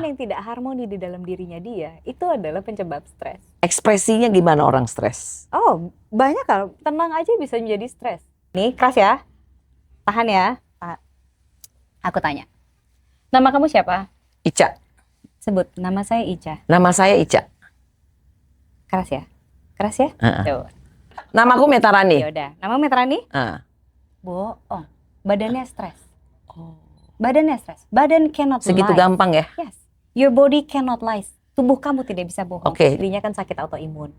yang tidak harmoni di dalam dirinya dia, itu adalah penyebab stres. Ekspresinya gimana orang stres? Oh, banyak kan. Tenang aja bisa menjadi stres. Nih, keras ya. Tahan ya. Aku tanya. Nama kamu siapa? Ica. Sebut, nama saya Ica. Nama saya Ica. Keras ya? Keras ya? Coba. Namaku Metarani. Yaudah, nama Metarani? Bohong. Badannya stres. Badannya stres. Badan cannot lie. Segitu gampang ya? Yes. Your body cannot lie. Tubuh kamu tidak bisa bohong. Dirinya kan sakit autoimun.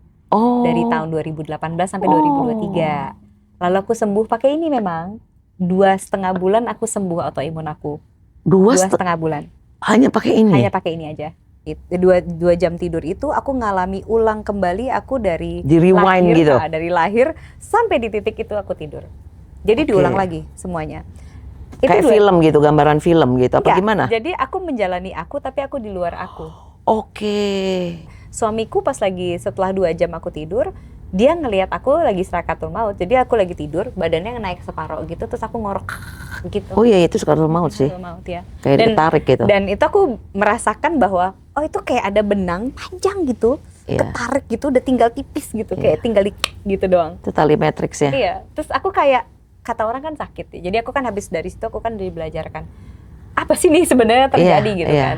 Dari tahun 2018 sampai 2023. Lalu aku sembuh pakai ini memang. 2,5 bulan aku sembuh autoimun aku. 2,5 bulan. Hanya pakai ini? Hanya pakai ini aja. 2 jam tidur itu aku ngalami ulang kembali aku dari di rewind lahir, gitu? Dari lahir sampai di titik itu aku tidur. Jadi diulang lagi semuanya. Kayak film gitu, gambaran film gitu, apa gimana? Jadi aku menjalani aku, tapi aku di luar aku. Suamiku pas lagi setelah 2 jam aku tidur, dia ngelihat aku lagi sakaratul maut. Jadi aku lagi tidur, badannya naik separoh gitu, terus aku ngorok gitu. Oh iya, itu sakaratul maut sih. Maut, ya. Kayak ditarik gitu. Dan itu aku merasakan bahwa, oh itu kayak ada benang panjang gitu, ketarik gitu, udah tinggal tipis gitu, kayak tinggal gitu doang. Itu tali matrix ya? Iya, terus aku kayak, kata orang kan sakit ya. Jadi aku kan habis dari situ aku kan dibelajarkan apa sih nih sebenarnya terjadi gitu kan.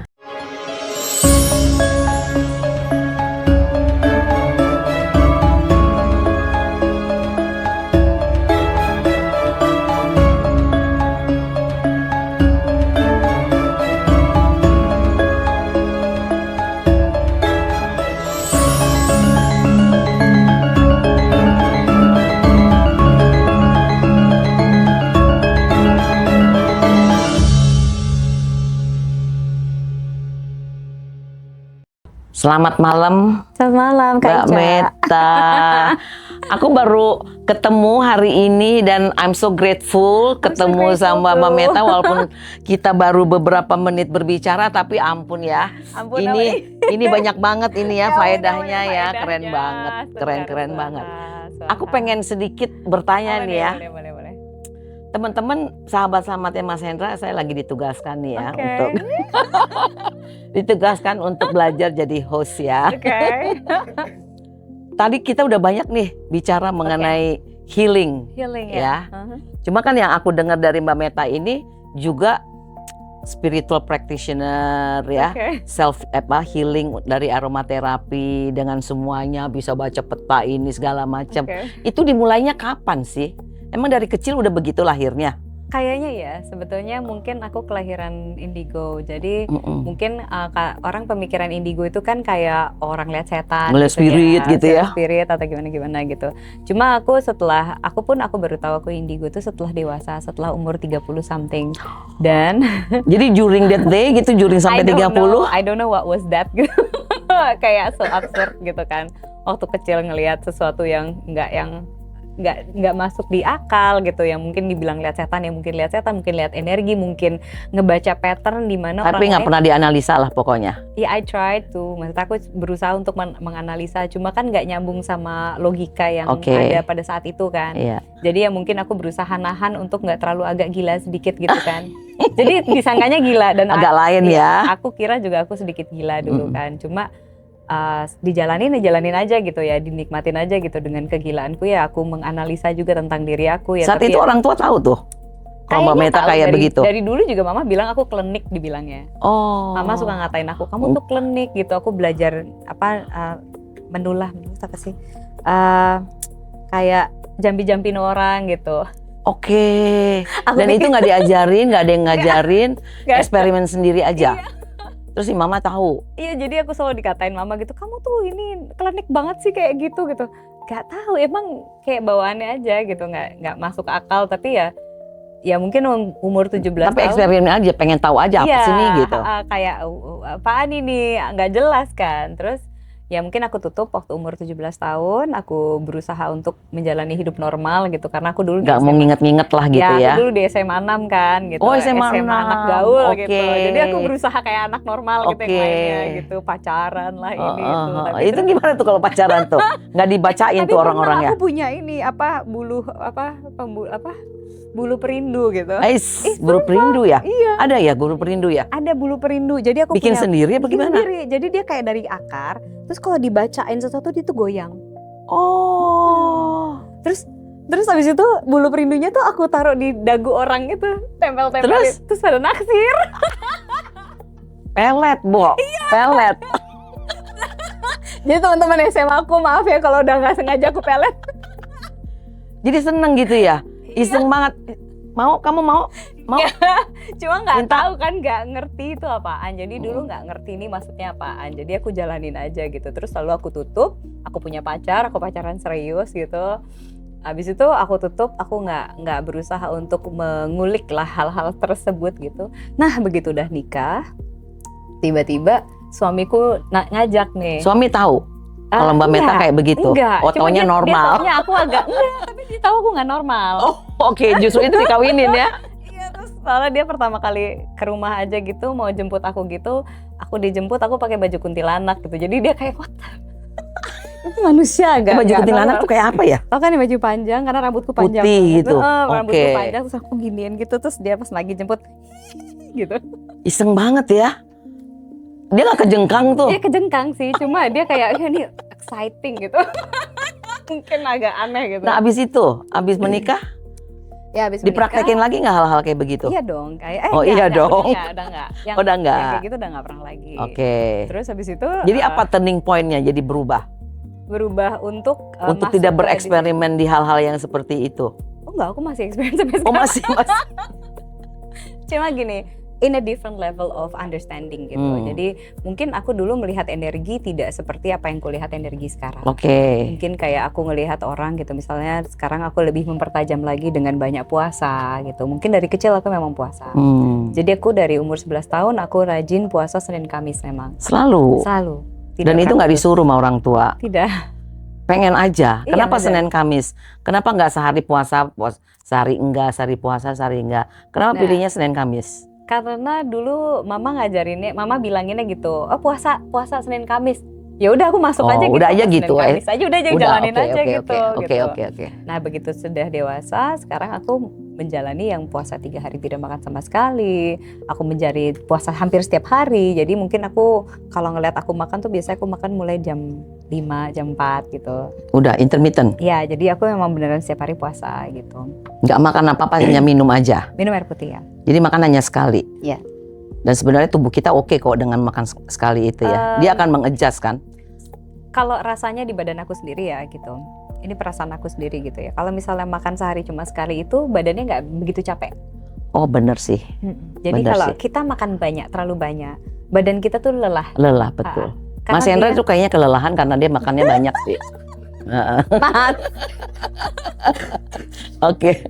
Selamat malam. Selamat malam Kak Mbak Meta. Aku baru ketemu hari ini dan I'm so grateful ketemu sama Mbak Meta walaupun kita baru beberapa menit berbicara, tapi ampun ya. Ini banyak banget ini ya faedahnya ya, keren banget, keren banget. Aku pengen sedikit bertanya nih ya. Teman-teman, sahabat-sahabatnya Mas Hendra, saya lagi ditugaskan nih ya untuk ditugaskan untuk belajar jadi host ya. Tadi kita udah banyak nih bicara mengenai healing ya. Cuma kan yang aku dengar dari Mbak Meta ini juga spiritual practitioner ya, healing dari aromaterapi dengan semuanya, bisa baca peta ini segala macam. Itu dimulainya kapan sih? Emang dari kecil udah begitu lahirnya? Kayaknya ya, sebetulnya mungkin aku kelahiran indigo. Jadi mungkin orang pemikiran indigo itu kan kayak orang lihat setan, ngeliat spirit gitu ya, spirit atau gimana gitu. Cuma aku baru tahu aku indigo itu setelah dewasa, setelah umur 30 something. Dan jadi during that day gitu, during sampai 30? I don't know what was that gitu. Kayak so absurd gitu kan. Waktu kecil ngelihat sesuatu yang nggak masuk di akal gitu, yang mungkin dibilang lihat setan, ya mungkin lihat setan, mungkin lihat energi, mungkin ngebaca pattern di mana tapi nggak pernah dianalisa lah pokoknya. I tried to, maksud aku berusaha untuk menganalisa, cuma kan nggak nyambung sama logika yang ada pada saat itu kan. Jadi ya mungkin aku berusaha nahan untuk nggak terlalu agak gila sedikit gitu kan. Jadi disangkanya gila dan agak lain ya. Aku kira juga aku sedikit gila dulu kan, cuma dijalanin aja gitu ya, dinikmatin aja gitu dengan kegilaanku ya. Aku menganalisa juga tentang diri aku ya. Saat itu orang tua tahu tuh kalau Mbak Meta kayak begitu? Dari dulu juga mama bilang aku klinik dibilangnya. Mama suka ngatain aku, kamu tuh klinik gitu. Aku belajar menulah apa sih? Kayak jampi-jampin orang gitu. Dan itu nggak diajarin, nggak ada yang ngajarin, eksperimen sendiri aja. Terus si mama tahu? Iya, jadi aku selalu dikatain mama gitu, kamu tuh ini klinik banget sih kayak gitu. Gak tahu, emang kayak bawaannya aja gitu, nggak masuk akal. Tapi ya mungkin umur 17 tahun. Tapi eksperimen aja, pengen tahu aja apa sih nih gitu. Kayak apaan ini, nggak jelas kan. Terus ya mungkin aku tutup waktu umur 17 tahun, aku berusaha untuk menjalani hidup normal gitu, karena aku dulu nggak mau nginget-nginget lah gitu ya. Aku dulu di SMA 6 kan gitu. SMA anak gaul gitu. Jadi aku berusaha kayak anak normal gitu yang lainnya gitu, pacaran lah ini itu. Itu gimana tuh kalau pacaran tuh? Nggak dibacain tuh orang-orangnya. Aku punya ini bulu bulu perindu gitu. Bulu perindu ya? Iya. Ada ya bulu perindu ya? Ada bulu perindu. Jadi aku bikin punya, sendiri apa bikin gimana? sendiri. Jadi dia kayak dari akar. Terus kalau dibacain sesuatu dia tuh goyang. Oh. Terus habis itu bulu perindunya tuh aku taruh di dagu orang itu, tempel-tempelin. Terus pada naksir. Pelet, Bo. Pelet. Jadi teman-teman SMA aku maaf ya kalau udah nggak sengaja aku pelet. Jadi seneng gitu ya? Iseng banget. Kamu mau? Cuma nggak tahu kan, nggak ngerti itu apaan. Jadi dulu nggak ngerti ini maksudnya apaan. Jadi aku jalanin aja gitu. Terus lalu aku tutup. Aku punya pacar, aku pacaran serius gitu. Habis itu aku tutup, aku nggak berusaha untuk mengulik lah hal-hal tersebut gitu. Nah begitu udah nikah, tiba-tiba suamiku ngajak nih. Suami tahu kalau Mbak Meta kayak begitu? Enggak. Taunya normal. Dia taunya aku agak enggak, tapi dia tahu aku nggak normal. Oh oke, justru itu dikawinin ya? Iya, terus soalnya dia pertama kali ke rumah aja gitu, mau jemput aku gitu, aku dijemput, aku pakai baju kuntilanak gitu. Jadi dia kayak what? Itu manusia agak. Baju kuntilanak tuh kayak apa ya? Tau kan baju panjang karena rambutku panjang. Putih gitu. Rambutku panjang terus aku giniin gitu, terus dia pas lagi jemput gitu. Iseng banget ya. Dia gak kejengkang tuh? Dia kejengkang sih, cuma dia kayak ini exciting gitu. Mungkin agak aneh gitu. Nah abis menikah? Ya, abis dipraktekin menikah, lagi nggak hal-hal kayak begitu? Iya dong, kayak iya dong. Udah enggak. Yang kayak gitu udah enggak pernah lagi. Oke. Terus habis itu jadi apa turning point-nya jadi berubah untuk tidak bereksperimen di hal-hal yang seperti itu? Oh enggak, aku masih eksperimen sampai sekarang. Oh masih. Cuma gini, in a different level of understanding gitu. Jadi mungkin aku dulu melihat energi tidak seperti apa yang kulihat energi sekarang. Oke. Mungkin kayak aku ngelihat orang gitu, misalnya sekarang aku lebih mempertajam lagi dengan banyak puasa gitu. Mungkin dari kecil aku memang puasa. Jadi aku dari umur 11 tahun aku rajin puasa Senin Kamis memang. Selalu? Selalu. Dan itu nggak disuruh sama orang tua? Tidak. Pengen aja. Kenapa Iya, Senin Kamis? Kenapa nggak sehari puasa, sehari enggak, sehari puasa, sehari enggak? Kenapa pilihnya Senin Kamis? Karena dulu mama ngajarinnya, mama bilanginnya gitu, oh puasa Senin Kamis. Ya udah aku masuk aja gitu. Udah aja gitu. Senin Kamis aja udah jalanin aja gitu. Oke. Nah begitu sudah dewasa, sekarang aku menjalani yang puasa 3 hari tidak makan sama sekali. Aku menjadi puasa hampir setiap hari. Jadi mungkin aku kalau ngeliat aku makan tuh biasanya aku makan mulai jam 5, jam 4 gitu. Udah intermittent? Ya jadi aku memang beneran setiap hari puasa gitu. Nggak makan apa-apa, hanya minum aja? Minum air putih ya. Jadi makan hanya sekali? Iya. Dan sebenarnya tubuh kita oke kok dengan makan sekali itu ya? Dia akan mengadjust kan? Kalau rasanya di badan aku sendiri ya gitu. Ini perasaan aku sendiri gitu ya. Kalau misalnya makan sehari cuma sekali itu badannya nggak begitu capek. Oh bener sih. Jadi kalau kita makan banyak, terlalu banyak, badan kita tuh lelah. Lelah betul. Mas Hendra tuh kayaknya kelelahan karena dia makannya banyak sih. Oke.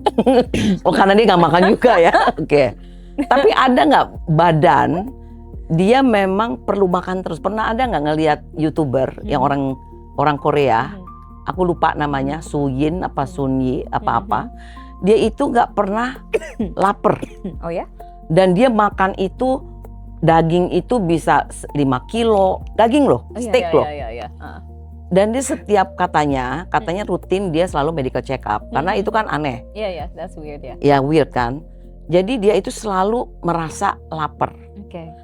Oh karena dia nggak makan juga ya. Oke. Tapi ada nggak badan dia memang perlu makan terus? Pernah ada nggak ngelihat YouTuber yang orang Korea? Aku lupa namanya, Suyin apa Sunyi apa-apa. Dia itu nggak pernah lapar. Oh ya? Dan dia makan itu daging itu bisa 5 kilo daging loh, steak loh. Dan dia setiap katanya rutin dia selalu medical check up karena itu kan aneh. Iya, that's weird ya. Ya weird kan. Jadi dia itu selalu merasa lapar.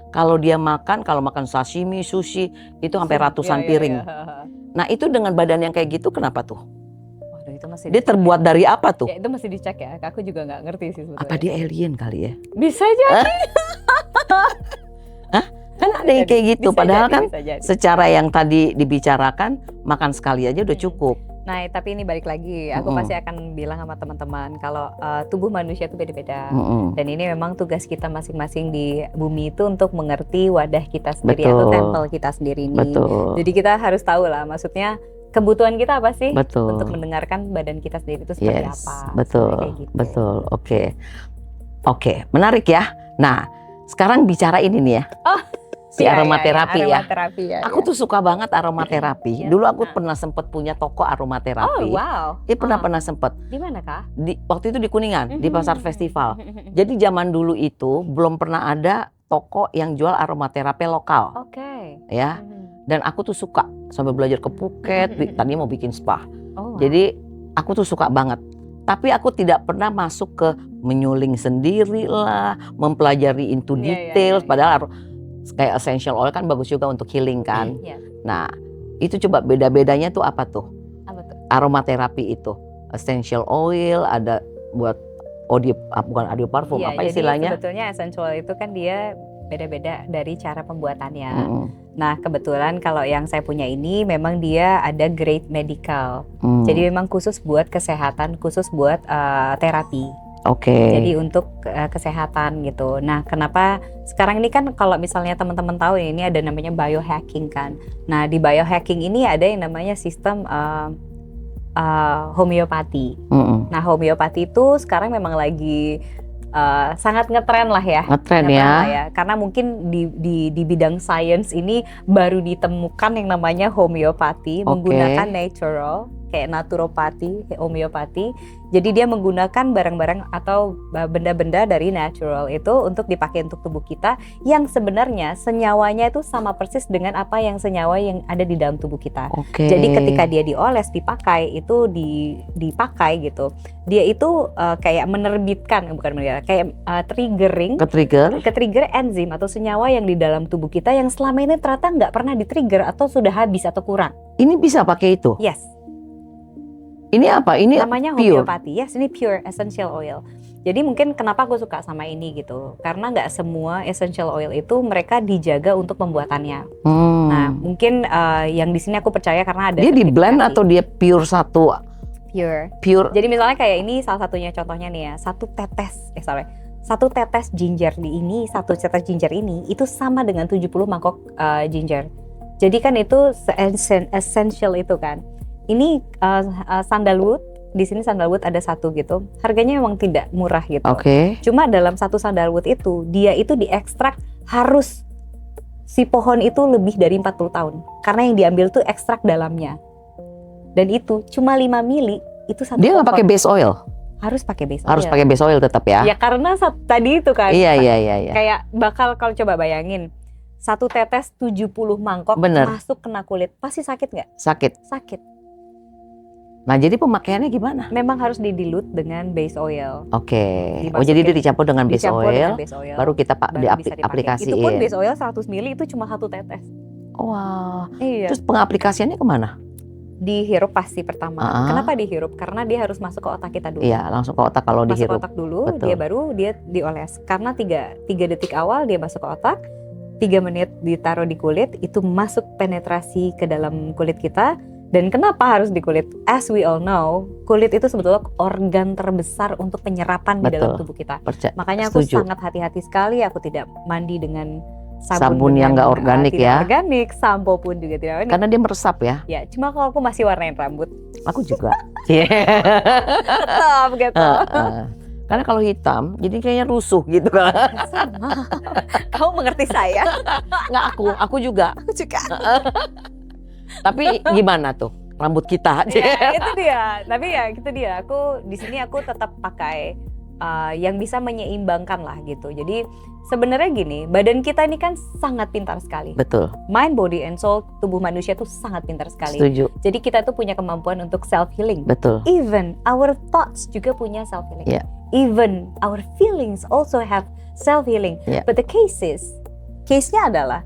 Kalau dia makan, kalau makan sashimi, sushi itu sampai ratusan piring. Nah itu dengan badan yang kayak gitu kenapa tuh? Waduh, itu masih dia terbuat dari apa tuh? Ya, itu masih dicek ya. Aku juga nggak ngerti sih sebetulnya. Apa dia alien kali ya? Bisa jadi. Hah? Kan ada yang kayak gitu. Padahal kan secara yang tadi dibicarakan makan sekali aja udah cukup. Nah, tapi ini balik lagi, aku pasti akan bilang sama teman-teman kalau tubuh manusia itu beda-beda. Dan ini memang tugas kita masing-masing di bumi itu untuk mengerti wadah kita sendiri atau tempel kita sendiri ini. Jadi kita harus tahu lah, maksudnya kebutuhan kita apa sih untuk mendengarkan badan kita sendiri itu seperti apa. Betul. Oke, menarik ya. Nah, sekarang bicara ini nih ya. Si aromaterapi ya. Aku tuh suka banget aromaterapi. Dulu aku pernah sempet punya toko aromaterapi. Oh wow. Pernah sempet. Di mana kah? Waktu itu di Kuningan, di Pasar Festival. Jadi zaman dulu itu belum pernah ada toko yang jual aromaterapi lokal. Ya. Dan aku tuh suka sampai belajar ke Phuket. Tadinya mau bikin spa. Jadi aku tuh suka banget. Tapi aku tidak pernah masuk ke menyuling sendiri lah, mempelajari into details. Padahal kayak essential oil kan bagus juga untuk healing kan. Nah, itu coba beda-bedanya tuh apa tuh? Apa tuh? Aromaterapi itu, essential oil ada buat bukan audio parfum, apa istilahnya? Jadi sebetulnya essential oil itu kan dia beda-beda dari cara pembuatannya. Nah, kebetulan kalau yang saya punya ini memang dia ada grade medical. Jadi memang khusus buat kesehatan, khusus buat terapi. Jadi untuk kesehatan gitu. Nah, kenapa sekarang ini kan kalau misalnya teman-teman tahu ini ada namanya biohacking kan. Nah, di biohacking ini ada yang namanya sistem homeopati. Nah, homeopati itu sekarang memang lagi sangat ngetren lah ya. Ngetren ya. Karena mungkin di bidang sains ini baru ditemukan yang namanya homeopati menggunakan natural, kayak naturopati, homeopati. Jadi dia menggunakan barang-barang atau benda-benda dari natural itu untuk dipakai untuk tubuh kita yang sebenarnya senyawanya itu sama persis dengan apa yang senyawa yang ada di dalam tubuh kita. Jadi ketika dia dioles, dipakai itu dipakai gitu. Dia itu kayak menerbitkan, kayak trigger enzim atau senyawa yang di dalam tubuh kita yang selama ini ternyata nggak pernah di-trigger atau sudah habis atau kurang. Ini bisa pakai itu? Yes. Ini apa? Ini namanya pure? Homeopati. Yes, ini pure essential oil. Jadi mungkin kenapa aku suka sama ini gitu, karena nggak semua essential oil itu mereka dijaga untuk pembuatannya. Nah, mungkin yang di sini aku percaya karena ada. Dia di blend atau dia pure satu? Pure. Jadi misalnya kayak ini salah satunya contohnya nih ya, satu tetes ginger di ini, satu tetes ginger ini itu sama dengan 70 mangkok ginger. Jadi kan itu essential itu kan. Ini sandalwood, di sini sandalwood ada satu gitu. Harganya memang tidak murah gitu. Cuma dalam satu sandalwood itu, dia itu diekstrak harus si pohon itu lebih dari 40 tahun. Karena yang diambil tuh ekstrak dalamnya. Dan itu cuma 5 mili, itu satu dia nggak pakai base oil? Harus pakai base oil. Harus pakai base oil tetap ya? Ya karena tadi itu kan. Iya. Kayak bakal kalau coba bayangin. Satu tetes 70 mangkok masuk kena kulit, pasti sakit nggak? Sakit. Nah, jadi pemakaiannya gimana? Memang harus didilut dengan base oil. Jadi dia dicampur dengan base oil, baru kita diaplikasiin. Itu pun base oil 100 ml itu cuma satu tetes. Wah. Terus pengaplikasiannya kemana? Dihirup pasti pertama. Kenapa dihirup? Karena dia harus masuk ke otak kita dulu. Iya, langsung ke otak kalau dihirup. Masuk ke otak dulu, dia dioles. Karena 3 detik awal dia masuk ke otak, 3 menit ditaruh di kulit, itu masuk penetrasi ke dalam kulit kita. Dan kenapa harus di kulit? As we all know, kulit itu sebetulnya organ terbesar untuk penyerapan di dalam tubuh kita. Makanya aku sangat hati-hati sekali, aku tidak mandi dengan sabun yang nggak organik ya. Organik, sampo pun juga tidak organik. Karena dia meresap ya. Ya, cuma kalau aku masih warnain rambut. Aku juga. Tetap gitu. Karena kalau hitam, jadi kayaknya rusuh gitu kan. Sama. Kamu mengerti saya? Nggak, aku juga. Aku juga. Tapi gimana tuh rambut kita? Ya, itu dia. Tapi ya itu dia. Aku di sini aku tetap pakai yang bisa menyeimbangkan lah gitu. Jadi sebenarnya gini, badan kita ini kan sangat pintar sekali. Betul. Mind, body, and soul, tubuh manusia tuh sangat pintar sekali. Setuju. Jadi kita tuh punya kemampuan untuk self healing. Betul. Even our thoughts juga punya self healing. Even our feelings also have self healing. But the case-nya adalah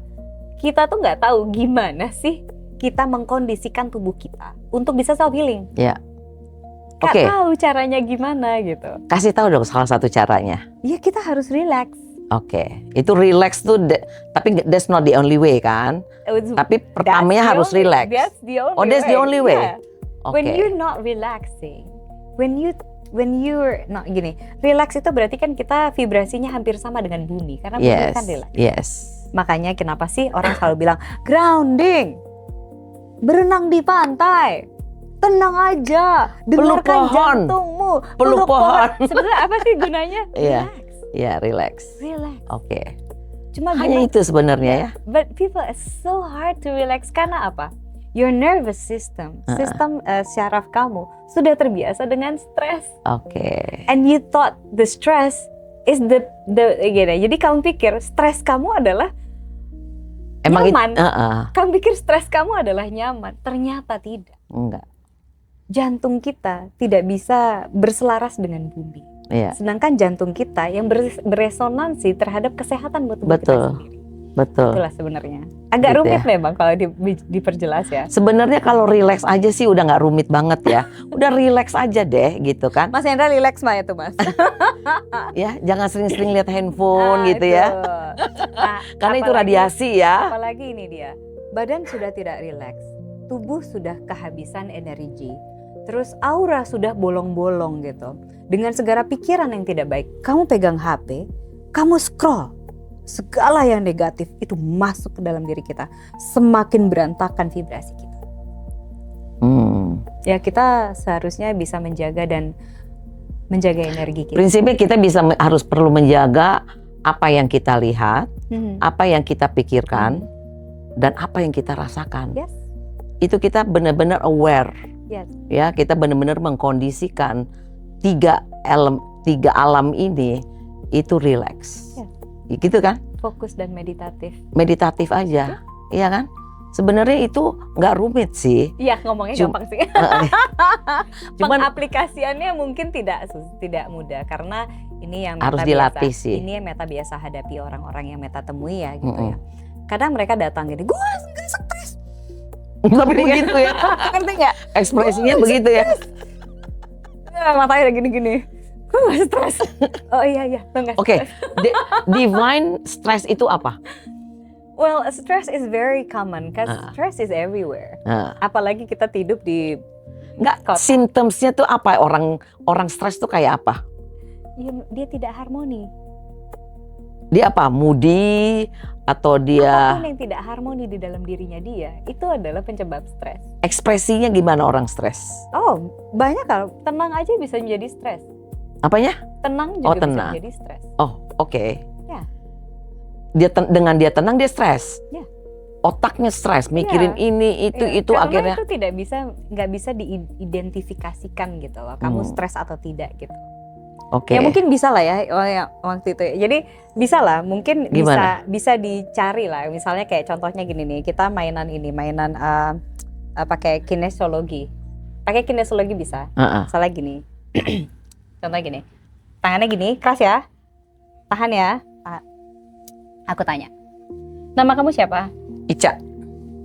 kita tuh nggak tahu gimana sih kita mengkondisikan tubuh kita untuk bisa self healing. Gak tahu caranya gimana gitu. Kasih tahu dong salah satu caranya. Ya kita harus relax. Itu relax tuh, tapi that's not the only way kan? Tapi pertamanya harus relax. That's the only way. Yeah. When you're not relaxing, when you're not gini, relax itu berarti kan kita vibrasinya hampir sama dengan bumi karena bumi kan relax. Makanya kenapa sih orang selalu bilang grounding, berenang di pantai, tenang aja, dengarkan jantungmu, peluk pohon. Sebenarnya apa sih gunanya? Relax. Cuma hanya itu sebenarnya ya. But people is so hard to relax karena apa? Your nervous system, sistem syaraf kamu sudah terbiasa dengan stres. And you thought the stress is the jadi kamu pikir stres kamu adalah nyaman. Kamu pikir stres kamu adalah nyaman, ternyata tidak. Enggak. jantung kita tidak bisa berselaras dengan bumi. Iya. Sedangkan jantung kita yang beresonansi terhadap kesehatan tubuh kita Betul. sendiri. Betul. Itulah sebenarnya. Agak Gitu rumit ya. memang kalau diperjelas ya. Sebenarnya kalau relax aja sih udah nggak rumit banget ya. Udah relax aja deh gitu kan. Mas Hendra relax mah itu Mas. Ya, jangan sering-sering lihat handphone gitu itu. ya. Nah, Karena itu apalagi- radiasi ya. Apalagi ini dia, badan sudah tidak rileks, tubuh sudah kehabisan energi, terus aura sudah bolong-bolong gitu. Dengan segala pikiran yang tidak baik, kamu pegang HP, kamu scroll, segala yang negatif itu masuk ke dalam diri kita, semakin berantakan vibrasi kita. Ya kita seharusnya bisa menjaga dan menjaga energi kita. Prinsipnya kita harus perlu menjaga apa yang kita lihat, Hmm. apa yang kita pikirkan, dan apa yang kita rasakan. Yes. Itu kita benar-benar aware. Yes. Ya, kita benar-benar mengkondisikan tiga alam ini itu relax. Gitu kan? Fokus dan meditatif. Meditatif aja, iya kan? Sebenarnya itu nggak rumit sih. Iya, ngomongnya gampang sih. Cuman Pengaplikasiannya mungkin tidak mudah karena ini yang harus meta dilatih biasa, sih. Ini yang meta biasa hadapi orang-orang yang meta temui ya gitu ya. Kadang mereka datang gini, gue nggak stres. Tapi begitu ya. Ngerti nggak? Ekspresinya begitu ya. Matanya udah gini-gini. Gue nggak stres. Oh iya, lo nggak Oke, stres. divine stress itu apa? Well, stress is very common, cause stress is everywhere. Apalagi kita hidup di Nggak, symptomsnya tuh apa? Orang stres tuh kayak apa? dia tidak harmoni. Dia apa? Moody atau dia Apapun yang tidak harmoni di dalam dirinya dia, itu adalah penyebab stres. ekspresinya gimana orang stres? Oh, banyak kan. Tenang aja bisa menjadi stres. Apanya? Tenang juga tenang. bisa menjadi stres. Oh, oke. Ya. Dengan dia tenang dia stres. Ya. Otaknya stres, mikirin ini itu Karena akhirnya. itu nggak bisa diidentifikasikan gitu loh. Kamu stres atau tidak gitu. Oke. Ya mungkin bisa lah ya waktu itu. Jadi bisa lah, mungkin Gimana? bisa dicari lah. Misalnya kayak contohnya gini nih, kita mainan pakai kinesiologi. Pakai kinesiologi bisa. Misalnya gini. Contohnya gini. Tangannya gini, keras ya. Tahan ya. Aku tanya. Nama kamu siapa? Ica.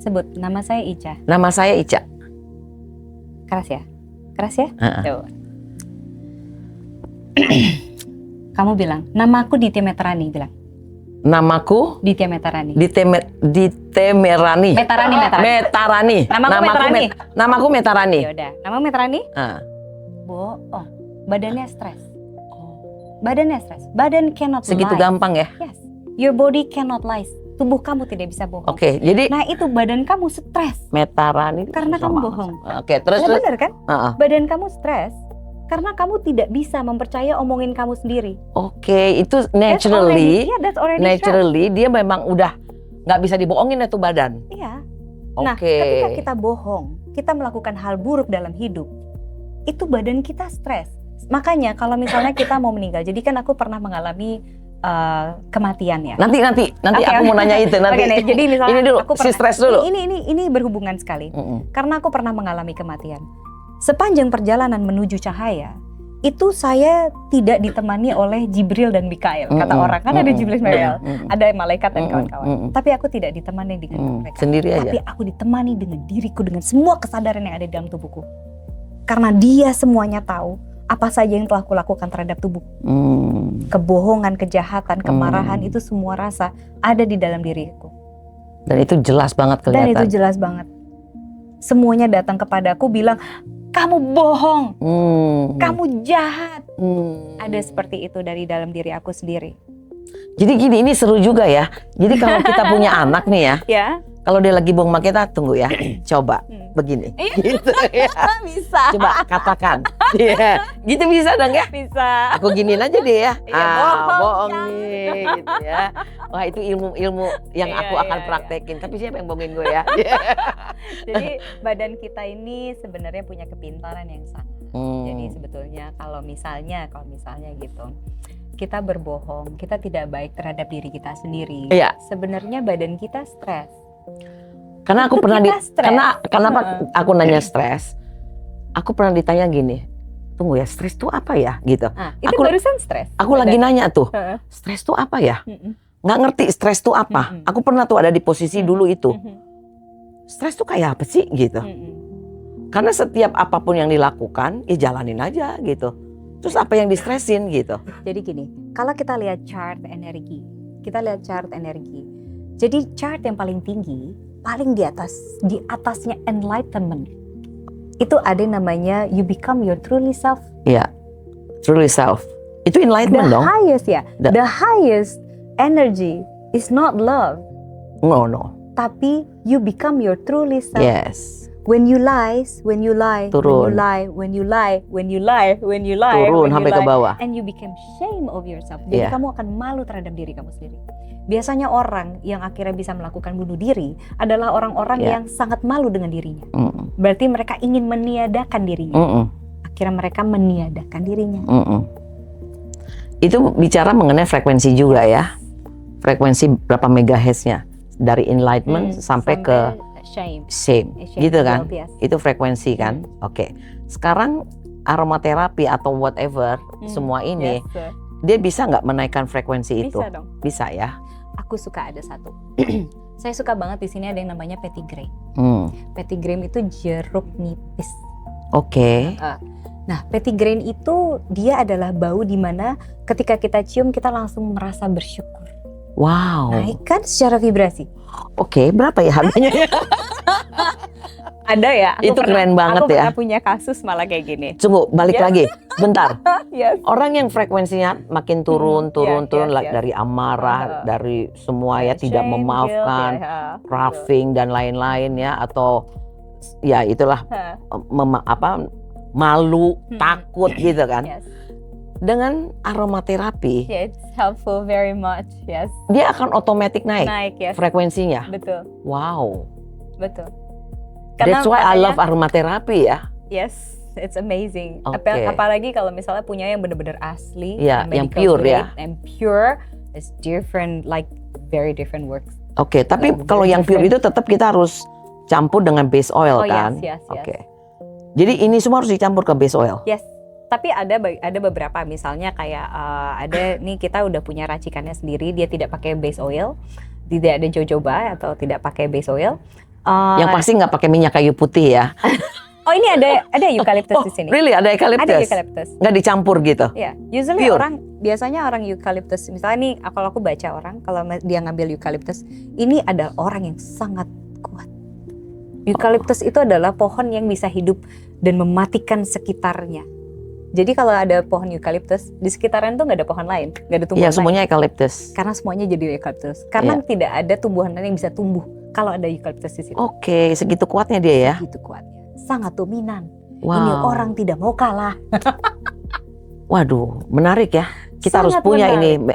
Sebut, nama saya Ica. Nama saya Ica. Keras ya? Keras ya? Coba. Kamu bilang, namaku Ditya Metarani, bilang. Namaku Ditya Metarani. Ditemerani. Metarani. Namaku Metarani. Yaudah, nama Metarani? Bohong. Badannya stres. Badan cannot lie. Segitu gampang ya? Yes. Your body cannot lie. Tubuh kamu tidak bisa bohong. Oke, jadi Nah itu badan kamu stres Metarani karena kamu bohong. Oke, terus Ya benar kan? Badan kamu stres karena kamu tidak bisa mempercaya omongin kamu sendiri. Oke, itu naturally That's already dia memang udah nggak bisa dibohongin itu badan. Iya. Oke. Nah, ketika kita bohong, kita melakukan hal buruk dalam hidup, itu badan kita stres. Makanya kalau misalnya kita mau meninggal, jadi kan aku pernah mengalami kematian ya. Nanti Oke, aku mau nanya itu nanti. Oke, jadi misalnya ini dulu, aku si stres dulu. Ini berhubungan sekali. Karena aku pernah mengalami kematian. Sepanjang perjalanan menuju cahaya, itu saya tidak ditemani oleh Jibril dan Mikael. Kata orang kan ada Jibril dan Mikael, ada malaikat dan kawan-kawan. Tapi aku tidak ditemani dengan mereka. Sendiri aja. Tapi aku ditemani dengan diriku, dengan semua kesadaran yang ada di dalam tubuhku. Karena dia semuanya tahu apa saja yang telah kulakukan terhadap tubuh. Kebohongan, kejahatan, kemarahan, itu semua rasa ada di dalam diriku. Dan itu jelas banget kelihatan. Dan itu jelas banget. Semuanya datang kepadaku bilang, kamu bohong, kamu jahat. Ada seperti itu dari dalam diri aku sendiri. Jadi gini, ini seru juga ya. Jadi kalau kita punya anak nih ya, Ya, kalau dia lagi bohong sama kita, tunggu ya, coba begini. Gitu ya. bisa. Coba katakan. Iya. Gitu bisa dong ya? Bisa. Aku giniin aja deh ya. Iya, bohong kan. nih gitu ya. Wah, itu ilmu-ilmu yang Iya, aku akan iya, praktekin. Tapi siapa yang bohongin gue ya? Jadi badan kita ini sebenarnya punya kepintaran yang sama. Jadi sebetulnya kalau misalnya gitu, kita berbohong, kita tidak baik terhadap diri kita sendiri. Iya. Sebenarnya badan kita stres. Karena aku Itu pernah kita stres. kenapa aku nanya stres? Aku pernah ditanya gini, tunggu ya, stres tuh apa ya gitu. Itu barusan stres. Aku lagi nanya tuh, stres tuh apa ya? Nggak ngerti stres tuh apa. Aku pernah tuh ada di posisi dulu itu. Stres tuh kayak apa sih gitu. Karena setiap apapun yang dilakukan, ya jalanin aja gitu. Terus apa yang distresin gitu. Jadi gini, kalau kita lihat chart energi, jadi chart yang paling tinggi, paling di atasnya enlightenment. Itu ada yang namanya you become your truly self. Iya, truly self. Itu enlightenment dong. The highest energy is not love. No. Tapi you become your truly self. Yes. When you lie, turun. Turun sampai ke bawah. And you become shame of yourself. Jadi kamu akan malu terhadap diri kamu sendiri. Biasanya orang yang akhirnya bisa melakukan bunuh diri adalah orang-orang yang sangat malu dengan dirinya. Berarti mereka ingin meniadakan dirinya. Akhirnya mereka meniadakan dirinya. Itu bicara mengenai frekuensi juga ya. Frekuensi berapa megahertznya. Dari enlightenment sampai ke shame. Gitu kan? Itu frekuensi kan? Oke. Sekarang aromaterapi atau whatever semua ini, dia bisa nggak menaikkan frekuensi itu? Bisa dong. Bisa ya. Aku suka ada satu. Saya suka banget di sini ada yang namanya petitgrain. Petitgrain itu jeruk nipis. Oke. Nah, petitgrain itu dia adalah bau di mana ketika kita cium kita langsung merasa bersyukur. Wow. Naikkan secara vibrasi. Oke, berapa ya harganya? Ada ya. Itu keren banget ya. Aku pernah punya kasus malah kayak gini. Tunggu, balik lagi. Bentar. Yes. Orang yang frekuensinya makin turun, dari amarah, dari semua ya tidak shame, memaafkan, craving dan lain-lain ya, atau ya itulah malu, takut gitu kan. Yes. Dengan aromaterapi, it's helpful very much. Yes. Dia akan otomatis naik yes. frekuensinya. Betul. Wow. Betul. That's why I love aromaterapi ya. Yes, it's amazing. Okay. Apalagi kalau misalnya punya yang benar-benar asli, yang pure ya. And pure is different, like very different works. Oke, tapi kalau yang pure itu tetap kita harus campur dengan base oil kan? Yes. Oke. Jadi ini semua harus dicampur ke base oil. Yes. Tapi ada beberapa, misalnya kayak ada nih kita udah punya racikannya sendiri, dia tidak pakai base oil, tidak ada jojoba atau tidak pakai base oil. Yang pasti nggak pakai minyak kayu putih ya. Oh, ini ada eucalyptus di sini. Really, ada eucalyptus? Ada eucalyptus. Nggak dicampur gitu? Ya, usually biasanya orang eucalyptus, misalnya nih kalau aku baca orang, kalau dia ngambil eucalyptus, ini adalah orang yang sangat kuat. Eucalyptus itu adalah pohon yang bisa hidup dan mematikan sekitarnya. Jadi kalau ada pohon eucalyptus, di sekitaran tuh nggak ada pohon lain, nggak ada tumbuhan lain. Semuanya eucalyptus. Karena semuanya jadi eucalyptus. Karena tidak ada tumbuhan lain yang bisa tumbuh kalau ada eucalyptus di situ. Oke, segitu kuatnya dia ya? Segitu kuatnya. Sangat dominan. Wow. Ini orang tidak mau kalah. Waduh, menarik ya. Kita Sangat harus punya menarik. ini.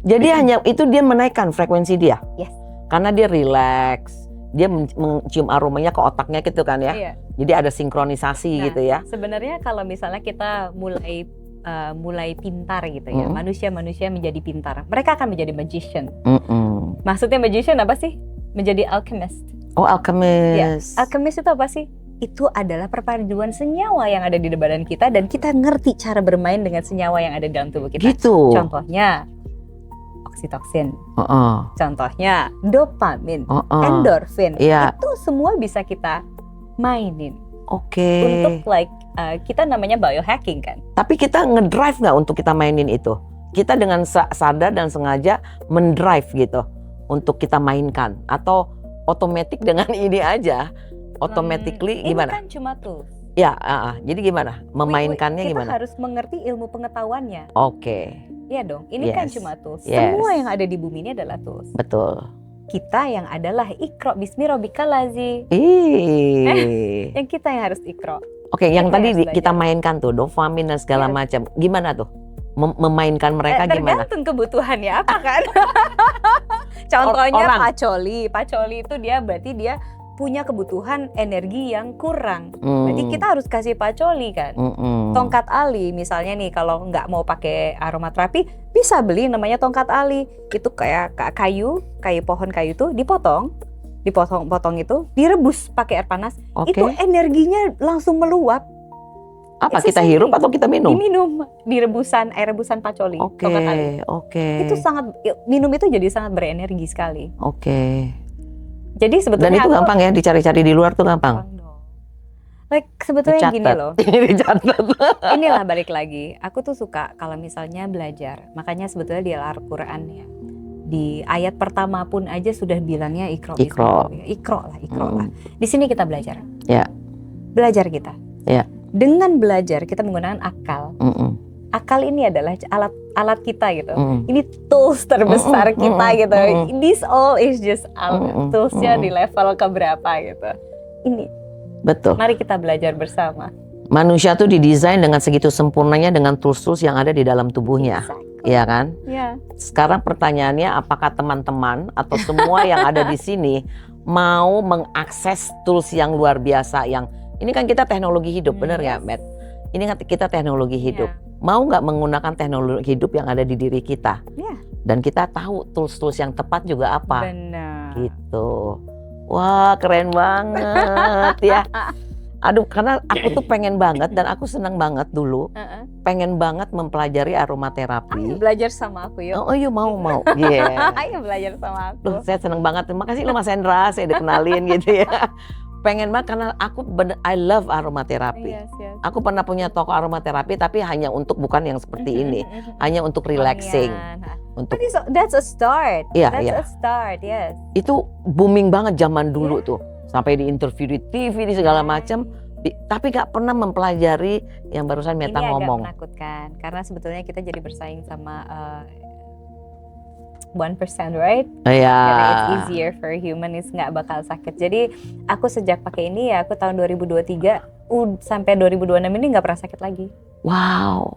Jadi hanya itu dia menaikkan frekuensi dia. Yes. Karena dia relax, dia mencium aromanya ke otaknya gitu kan ya. Iya. Jadi ada sinkronisasi gitu ya. Sebenarnya kalau misalnya kita mulai pintar gitu ya, manusia-manusia menjadi pintar, mereka akan menjadi magician. Maksudnya magician apa sih? Menjadi alchemist. Oh, alchemist. Ya, alchemist itu apa sih? Itu adalah perpaduan senyawa yang ada di badan kita dan kita ngerti cara bermain dengan senyawa yang ada di dalam tubuh kita. Gitu. Contohnya oksitoksin. Contohnya dopamin, endorfin. Itu semua bisa kita mainin. Oke. Untuk kita namanya biohacking kan. Tapi kita ngedrive nggak untuk kita mainin itu? Kita dengan sadar dan sengaja mendrive gitu untuk kita mainkan, atau otomatis dengan ini aja? Automatically gimana? Ini kan cuma tools. Ya, jadi gimana? Memainkannya gimana? Kita harus mengerti ilmu pengetahuannya. Oke. Iya dong, ini kan cuma tools. Yes. Semua yang ada di bumi ini adalah tools. Betul. Kita yang adalah ikro, bismi robika lazi. Yang kita yang harus ikro. Oke, yang tadi kita mainkan tuh, dopamin dan segala macam. Gimana tuh? Memainkan mereka gimana? Tergantung kebutuhannya apa kan? Contohnya pacoli. Pacoli itu berarti dia punya kebutuhan energi yang kurang. Berarti kita harus kasih pacoli kan. Tongkat ali misalnya nih, kalau nggak mau pakai aromaterapi, bisa beli namanya tongkat ali. Itu kayak kayu pohon kayu tuh dipotong itu, direbus pakai air panas. Itu energinya langsung meluap. Apa kita hirup atau kita minum? Diminum di air rebusan pacoli. Oke. Itu minum itu jadi sangat berenergi sekali. Oke. Jadi sebetulnya dan itu gampang ya, dicari-cari di luar tuh gampang. Like sebetulnya gini loh. Dicatat. Inilah balik lagi. Aku tuh suka kalau misalnya belajar. Makanya sebetulnya di Al-Qur'an ya. Di ayat pertama pun aja sudah bilangnya ikro lah. Di sini kita belajar. Ya. Belajar kita. Ya. Dengan belajar kita menggunakan akal. Akal ini adalah alat kita gitu. Ini tools terbesar kita gitu. This all is just toolsnya di level keberapa gitu. Ini. Betul. Mari kita belajar bersama. Manusia tuh didesain dengan segitu sempurnanya dengan tools-tools yang ada di dalam tubuhnya. Iya kan? Iya. Sekarang pertanyaannya, apakah teman-teman atau semua yang ada di sini mau mengakses tools yang luar biasa yang ini kan kita teknologi hidup, bener nggak, Matt? Ini kan kita teknologi hidup. Mau nggak menggunakan teknologi hidup yang ada di diri kita? Dan kita tahu tools-tools yang tepat juga apa? Benar. Gitu. Wah, keren banget ya. Aduh, karena aku tuh pengen banget dan aku senang banget dulu. Pengen banget mempelajari aromaterapi. Ayo belajar sama aku yuk. Oh, yuk mau. Yeah. Ayo belajar sama aku. Loh, saya senang banget. Terima kasih lo Mas Hendra, saya dikenalin gitu ya. Pengen banget karena aku I love aromaterapi. Yes. Aku pernah punya toko aromaterapi tapi hanya untuk bukan yang seperti ini, hanya untuk relaxing. Untuk that's a start. Iya, a start, yes. Itu booming banget zaman dulu tuh. Sampai di interview di TV di segala macam, tapi gak pernah mempelajari yang barusan Meta ngomong. Ini agak menakutkan karena sebetulnya kita jadi bersaing sama 1%, right? Iya. It's easier for human, nggak bakal sakit. Jadi aku sejak pakai ini ya, aku tahun 2023 sampai 2026 ini nggak pernah sakit lagi. Wow.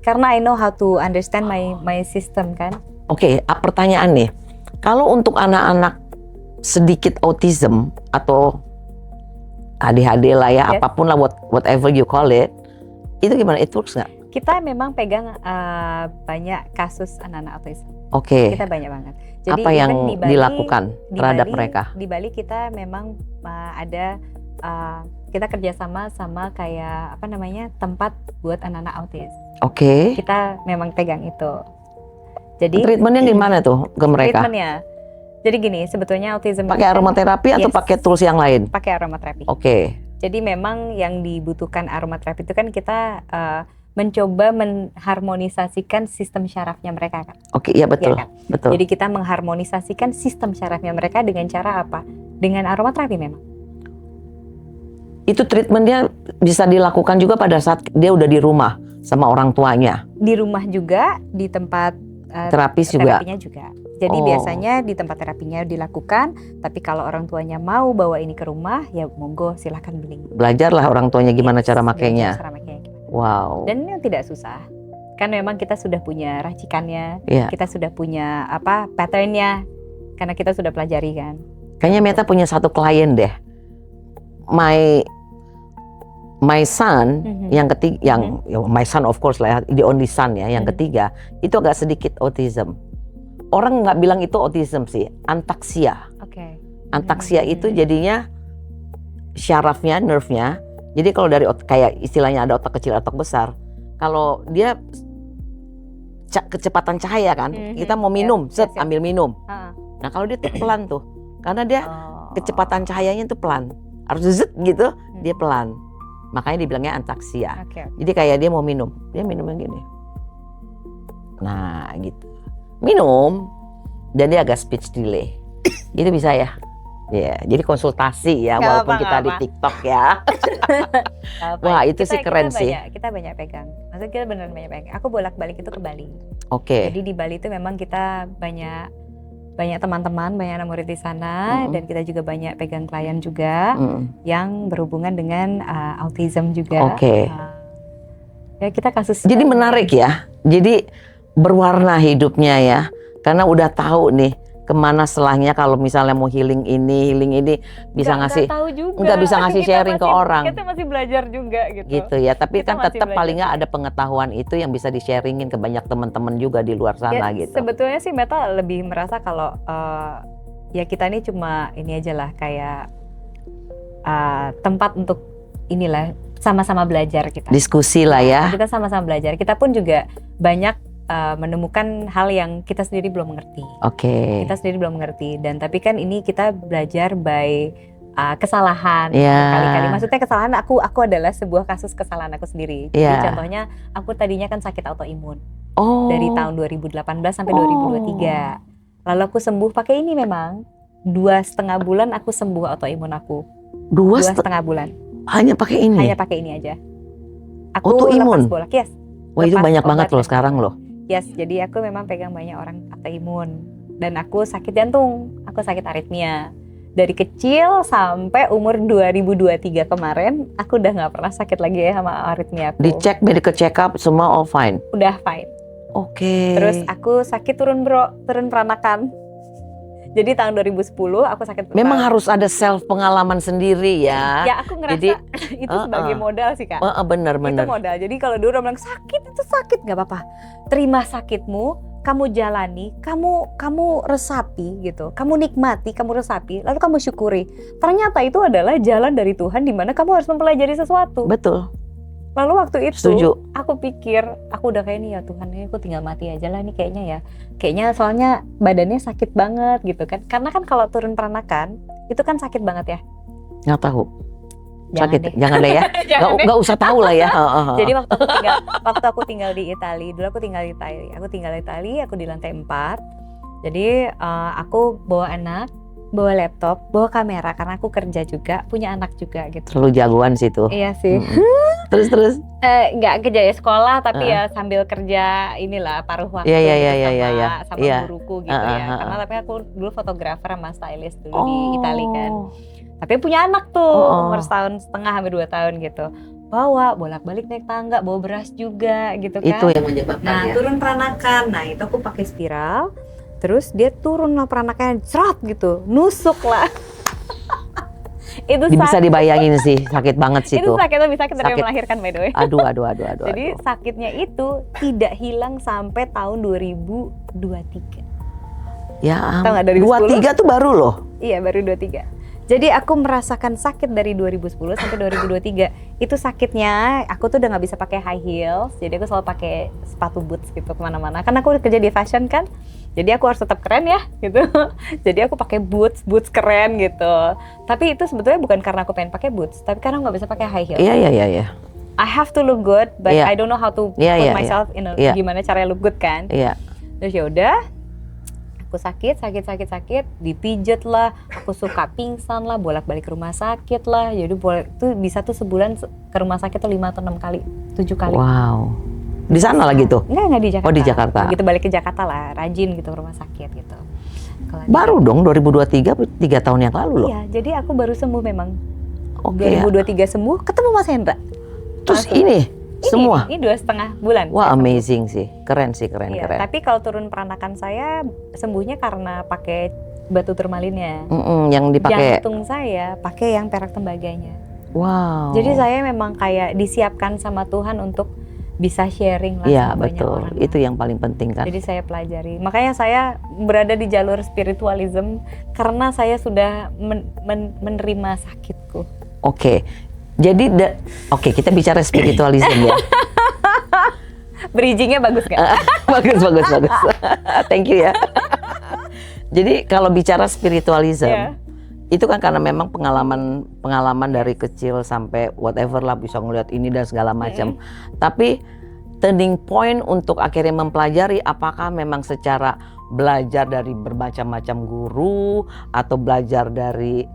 Karena I know how to understand my system kan. Oke, pertanyaan nih. Kalau untuk anak-anak sedikit autism atau ADHD lah ya, apapun lah whatever you call it, itu gimana? It works nggak? Kita memang pegang banyak kasus anak-anak autism. Oke. Kita banyak banget. Jadi apa yang dilakukan terhadap mereka? Di Bali kita memang ada kita kerjasama sama kayak tempat buat anak-anak autis. Oke. Kita memang pegang itu. Jadi treatmentnya di mana tuh ke mereka? Treatmentnya. Jadi gini, sebetulnya autism pakai aromaterapi atau pakai tools yang lain? Pakai aromaterapi. Oke. Jadi memang yang dibutuhkan aromaterapi itu kan kita mencoba mengharmonisasikan sistem syarafnya mereka kan. Oke, iya betul. Ya kan? Betul. Jadi kita mengharmonisasikan sistem syarafnya mereka dengan cara apa? Dengan aromaterapi memang. Itu treatmentnya bisa dilakukan juga pada saat dia udah di rumah sama orang tuanya. Di rumah juga, di tempat terapinya juga. Jadi biasanya di tempat terapinya dilakukan, tapi kalau orang tuanya mau bawa ini ke rumah, ya monggo silahkan beli. Belajarlah orang tuanya gimana cara makainya. Wow. Dan yang tidak susah. Kan memang kita sudah punya racikannya, kita sudah punya patternnya, karena kita sudah pelajari kan. Kayaknya Meta punya satu klien deh. My son yang ketiga, my son of course lah, the only son ya, yang ketiga itu agak sedikit autism. Orang nggak bilang itu autism sih, antaksia. Oke. Antaksia itu jadinya syarafnya, nerve-nya. Jadi kalau dari kayak istilahnya ada otak kecil, otak besar. Kalau dia kecepatan cahaya kan, kita mau minum, ambil minum. Nah kalau dia tuh pelan tuh, karena dia kecepatan cahayanya tuh pelan, harus zet gitu, dia pelan. Makanya dibilangnya antaksia. Jadi kayak dia mau minum, dia minumnya gini. Nah gitu, minum, dan dia agak speech delay. Itu bisa ya. Ya, jadi konsultasi ya, walaupun kita di TikTok ya. Wah, itu sih keren sih. Kita banyak pegang. Maksudnya kita benar banyak pegang. Aku bolak-balik itu ke Bali. Oke. Jadi di Bali itu memang kita banyak teman-teman, banyak anak murid di sana, dan kita juga banyak pegang klien juga yang berhubungan dengan autism juga. Oke. Ya kita kasus. Jadi menarik ya. Jadi berwarna hidupnya ya, karena udah tahu nih kemana setelahnya kalau misalnya mau healing ini bisa nggak bisa ngasih sharing ke orang. Kita masih belajar juga gitu ya, tapi kita kan tetap paling nggak ada pengetahuan itu yang bisa di-sharingin ke banyak teman-teman juga di luar sana gitu. Sebetulnya sih Meta lebih merasa kalau ya kita ini cuma ini aja lah kayak tempat untuk inilah sama-sama belajar kita. Diskusi lah ya. Kita sama-sama belajar. Kita pun juga banyak menemukan hal yang kita sendiri belum mengerti. Oke. Kita sendiri belum mengerti. Dan tapi kan ini kita belajar by kesalahan Yeah. berkali-kali. Maksudnya kesalahan aku adalah sebuah kasus kesalahan aku sendiri. Jadi Yeah. contohnya aku tadinya kan sakit autoimun Oh. dari tahun 2018 sampai 2023. Lalu aku sembuh pakai ini memang 2,5 bulan aku sembuh autoimun aku. 2,5 bulan. Hanya pakai ini. Hanya pakai ini aja. Aku Autoimun? lepas bolak, yes. Wah, itu Lepas banyak banget loh obatnya. sekarang loh. Yes, jadi aku memang pegang banyak orang autoimun. Dan aku sakit jantung, aku sakit aritmia. Dari kecil sampai umur 2023 kemarin, aku udah nggak pernah sakit lagi ya sama aritmia aku. Dicek medical check up semua all fine. Udah fine. Oke. Terus aku sakit turun peranakan. Jadi tahun 2010 aku sakit. Memang harus ada self pengalaman sendiri ya. Ya aku ngerasa Jadi, itu sebagai modal sih Kak. Bener. Itu modal. Jadi kalau dulu orang bilang sakit itu sakit, nggak apa-apa. Terima sakitmu, kamu jalani, kamu resapi gitu. Kamu nikmati, kamu resapi, lalu kamu syukuri. Ternyata itu adalah jalan dari Tuhan di mana kamu harus mempelajari sesuatu. Betul. Lalu waktu itu Setuju. aku pikir, aku udah kayak nih ya Tuhan, ini aku tinggal mati aja lah nih kayaknya ya. Kayaknya soalnya badannya sakit banget gitu kan. Karena kan kalau turun peranakan itu kan sakit banget ya. Nggak tahu. Jangan Sakit. deh. Jangan deh ya. Jangan deh. Nggak usah tahu lah ya. Jadi waktu aku tinggal di Italia, dulu aku tinggal di Italia. Aku tinggal di Italia, aku di lantai 4. Jadi aku bawa anak, bawa laptop, bawa kamera karena aku kerja juga, punya anak juga gitu. Terlalu jagoan sih tuh. Iya sih. Terus. Nggak kerja ya sekolah, tapi ya sambil kerja inilah paruh waktu sama guruku gitu ya. Karena tapi aku dulu fotografer sama stylist dulu di Italia kan. Tapi punya anak tuh umur 1,5 tahun sampai 2 tahun gitu. Bawa bolak-balik naik tangga, bawa beras juga gitu kan. Itu yang menyebabkan. Nah, turun peranakan. Nah, itu aku pakai spiral. Terus dia turun lah peranakannya, cerot gitu, nusuk lah. Itu bisa dibayangin sih, sakit banget sih itu tuh. sakit, lebih sakit dari melahirkan by the way. Aduh. Jadi sakitnya itu tidak hilang sampai tahun 2023. Ya, Tahu nggak, dari 23 tuh baru loh. Iya, baru 23. Jadi aku merasakan sakit dari 2010 sampai 2023. Itu sakitnya, aku tuh udah nggak bisa pakai high heels. Jadi aku selalu pakai sepatu boots gitu kemana-mana. Karena aku kerja di fashion kan. Jadi aku harus tetap keren ya gitu. Jadi aku pakai boots keren gitu. Tapi itu sebetulnya bukan karena aku pengen pakai boots, tapi karena nggak bisa pakai high heels. Iya. I have to look good, but I don't know how to put myself in gimana cara look good kan. Iya. Terus ya udah, aku sakit, dipijet lah, aku suka pingsan lah, bolak-balik ke rumah sakit lah. Jadi tuh bisa tuh sebulan ke rumah sakit tuh 5 atau 6 kali, 7 kali. Wow. Di sana lagi tuh? Enggak di Jakarta. Oh, di Jakarta. Begitu balik ke Jakarta lah, rajin gitu ke rumah sakit gitu. Baru dong 2023, 3 tahun yang lalu loh. Iya, jadi aku baru sembuh memang. Oke. 2023 sembuh, ketemu Mas Hendra. Terus ini semua? Ini 2,5 bulan. Wah, amazing sih. Keren sih, keren. Tapi kalau turun peranakan saya sembuhnya karena pakai batu turmalinnya. Yang dipakai. Jantung saya pakai yang perak tembaganya. Wow. Jadi saya memang kayak disiapkan sama Tuhan untuk bisa sharing lah sama banyak orang. Itu yang paling penting kan. Jadi saya pelajari. Makanya saya berada di jalur spiritualism karena saya sudah menerima sakitku. Oke. Jadi kita bicara spiritualism ya. Bridgingnya bagus gak? bagus. Thank you ya. Jadi kalau bicara spiritualism, itu kan karena memang pengalaman dari kecil sampai whatever lah, bisa ngeliat ini dan segala macam. Tapi turning point untuk akhirnya mempelajari apakah memang secara belajar dari bermacam-macam guru atau belajar dari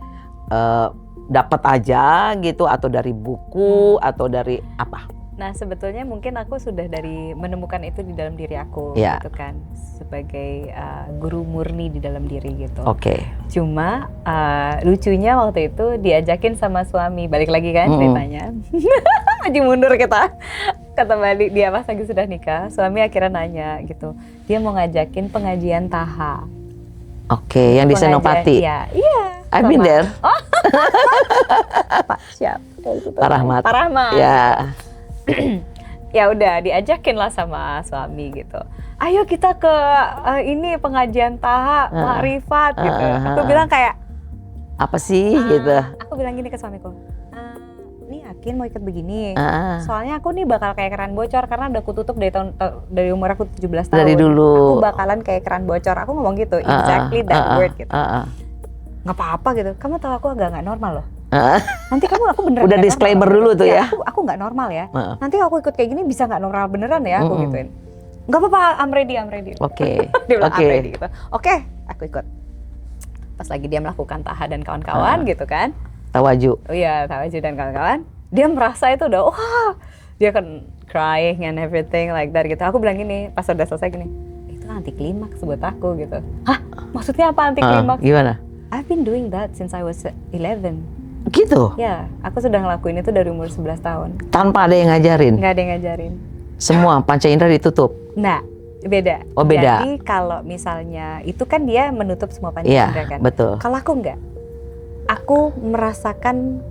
dapat aja gitu, atau dari buku atau dari apa? Nah sebetulnya mungkin aku sudah dari menemukan itu di dalam diri aku gitu kan, sebagai guru murni di dalam diri gitu. Oke. Cuma lucunya waktu itu diajakin sama suami, balik lagi kan ceritanya. Maju mundur kita. Kata balik dia pas lagi sudah nikah, suami akhirnya nanya gitu, dia mau ngajakin pengajian taha. Oke, yang di Senopati. Iya. I've been there. Oh. Pak siapa? Pak Rahmat. Ya. Ya udah diajakin lah sama suami gitu. Ayo kita ke ini pengajian taha makrifat gitu. Aku bilang kayak apa sih gitu. Aku bilang gini ke suamiku. ini yakin mau ikut begini. Soalnya aku nih bakal kayak keran bocor karena udah aku tutup dari umur aku 17 tahun. Dari dulu. Aku bakalan kayak keran bocor. Aku ngomong gitu, exactly that word gitu. Nggak apa-apa gitu. Kamu tahu aku agak nggak normal loh. Nanti aku beneran udah disclaimer normal, dulu tuh ya. Aku nggak normal ya. Nanti aku ikut kayak gini bisa nggak normal beneran ya, aku gituin. Nggak apa-apa, I'm ready. Oke. Dia bilang I'm ready gitu. Oke, aku ikut. Pas lagi dia melakukan taha dan kawan-kawan gitu kan. Tawaju. Oh iya, Tawaju dan kawan-kawan. Dia merasa itu udah, wah, dia kan crying and everything like that gitu. Aku bilang gini, pas udah selesai gini, itu anti klimaks buat aku gitu. Hah? Maksudnya apa anti klimaks? Gimana? I've been doing that since I was 11. Gitu? Ya, aku sudah ngelakuin itu dari umur 11 tahun. Tanpa ada yang ngajarin? Nggak ada yang ngajarin. Semua panca indera ditutup? Nah, beda. Oh beda. Jadi kalau misalnya, itu kan dia menutup semua panca Iya, indera kan? betul. Kalau aku enggak. Aku merasakan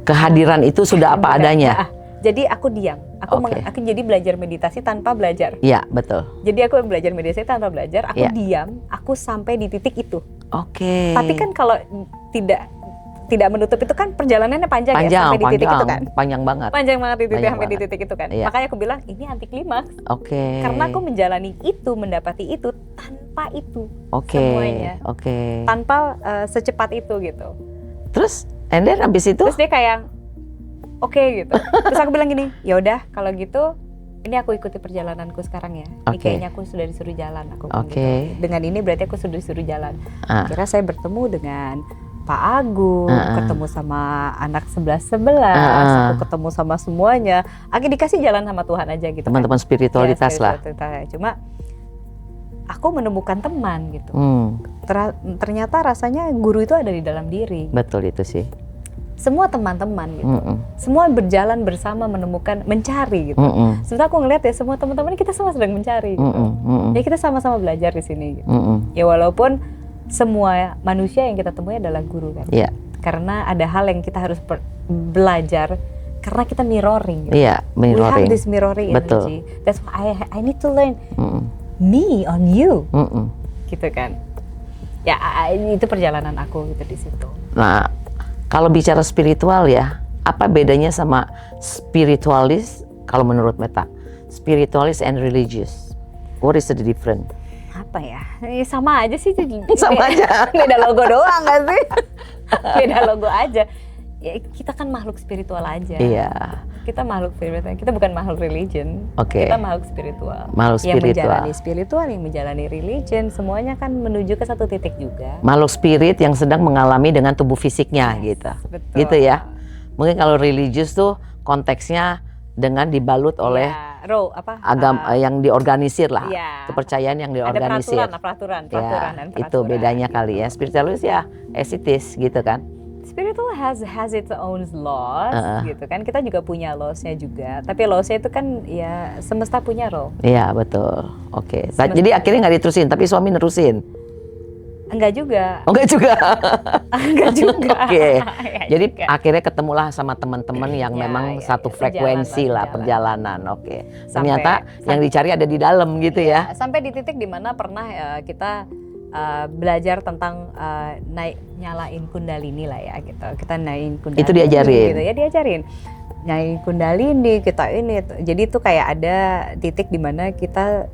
kehadiran itu sudah apa adanya. Jadi aku diam. Aku jadi belajar meditasi tanpa belajar. Iya, betul. Jadi aku belajar meditasi tanpa belajar, aku diam, aku sampai di titik itu. Oke. Tapi kan kalau tidak menutup itu kan perjalanannya panjang ya sampai di titik itu kan. Panjang banget. Panjang banget di titik sampai di titik itu kan. Iya. Makanya aku bilang ini anti klimaks. Oke. Karena aku menjalani itu, mendapati itu tanpa itu. Oke. Semuanya. Oke. Tanpa secepat itu gitu. Terus, and then abis itu? Terus dia kayak oke gitu. Terus aku bilang gini, ya udah kalau gitu ini aku ikuti perjalananku sekarang ya. Ini kayaknya aku sudah disuruh jalan. Aku bilang gitu. Dengan ini berarti aku sudah disuruh jalan. Kira saya bertemu dengan Pak Agung, ketemu sama anak 11-11, aku ketemu sama semuanya. Aku dikasih jalan sama Tuhan aja gitu. Teman-teman spiritualitas lah. Cuma aku menemukan teman gitu. Ternyata rasanya guru itu ada di dalam diri. Betul itu sih. Semua teman-teman gitu. Semua berjalan bersama mencari gitu. Sebenarnya aku ngeliat ya semua teman-teman kita semua sedang mencari gitu. Ya kita sama-sama belajar di sini gitu. Ya walaupun semua manusia yang kita temui adalah guru kan. Iya. Karena ada hal yang kita harus belajar karena kita mirroring gitu. Iya, mirroring. We have this mirroring energy. That's why I need to learn me on you. Gitu kan. Ya itu perjalanan aku gitu di situ. Nah, kalau bicara spiritual ya, apa bedanya sama spiritualis kalau menurut Meta? Spiritualis and religious. What is the difference? Apa ya? Sama aja sih. Sama aja. Beda logo doang gak sih? Beda logo aja. Ya, kita kan makhluk spiritual aja. Iya. Kita makhluk spiritual. Kita bukan makhluk religion. Kita makhluk spiritual. Makhluk spiritual. Yang menjalani spiritual, yang menjalani religion, semuanya kan menuju ke satu titik juga. Makhluk spirit yang sedang mengalami dengan tubuh fisiknya gitu. Betul. Gitu ya. Mungkin kalau religius tuh konteksnya dengan dibalut oleh agama yang diorganisir lah, kepercayaan yang diorganisir. Ada peraturan dan peraturan. Itu bedanya gitu. Kali ya. Spiritualis ya esitis gitu kan. Spiritual has its own laws gitu kan. Kita juga punya laws-nya juga. Tapi laws-nya itu kan ya semesta punya role. Iya betul. Oke. Jadi akhirnya nggak diterusin, tapi suami nerusin. Enggak juga. Oh, enggak juga. Enggak juga. Oke. Jadi akhirnya ketemulah sama teman-teman yang memang satu frekuensi lah perjalanan. Oke. Ternyata yang dicari ada di dalam gitu ya. Sampai di titik dimana pernah kita belajar tentang nyalain kundalini lah ya gitu. Kita nyalain kundalini. Itu diajarin. Gitu ya, diajarin. Nyalain kundalini kita ini. Jadi itu kayak ada titik dimana kita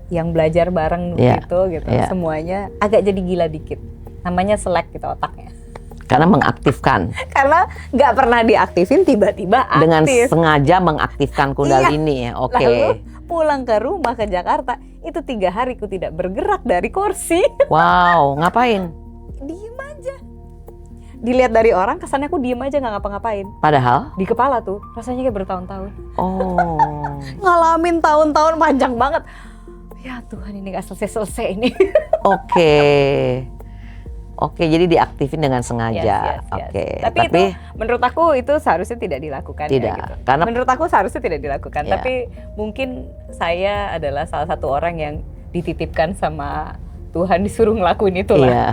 yang belajar bareng gitu. Semuanya agak jadi gila dikit. Namanya selek gitu otaknya. Karena mengaktifkan. Karena nggak pernah diaktifin tiba-tiba aktif. Dengan sengaja mengaktifkan kundalini. Oke. Lalu pulang ke rumah ke Jakarta itu 3 hari ku tidak bergerak dari kursi. Wow, ngapain? Diem aja. Dilihat dari orang kesannya aku diem aja nggak ngapa-ngapain. Padahal di kepala tuh rasanya kayak bertahun-tahun. Oh. Ngalamin tahun-tahun panjang banget. Ya Tuhan ini gak selesai-selesai ini. Oke, jadi diaktifin dengan sengaja. Oke. Tapi itu menurut aku itu seharusnya tidak dilakukan. Tidak, ya, gitu. Karena menurut aku seharusnya tidak dilakukan. Tapi mungkin saya adalah salah satu orang yang dititipkan sama Tuhan disuruh ngelakuin itu lah. Iya,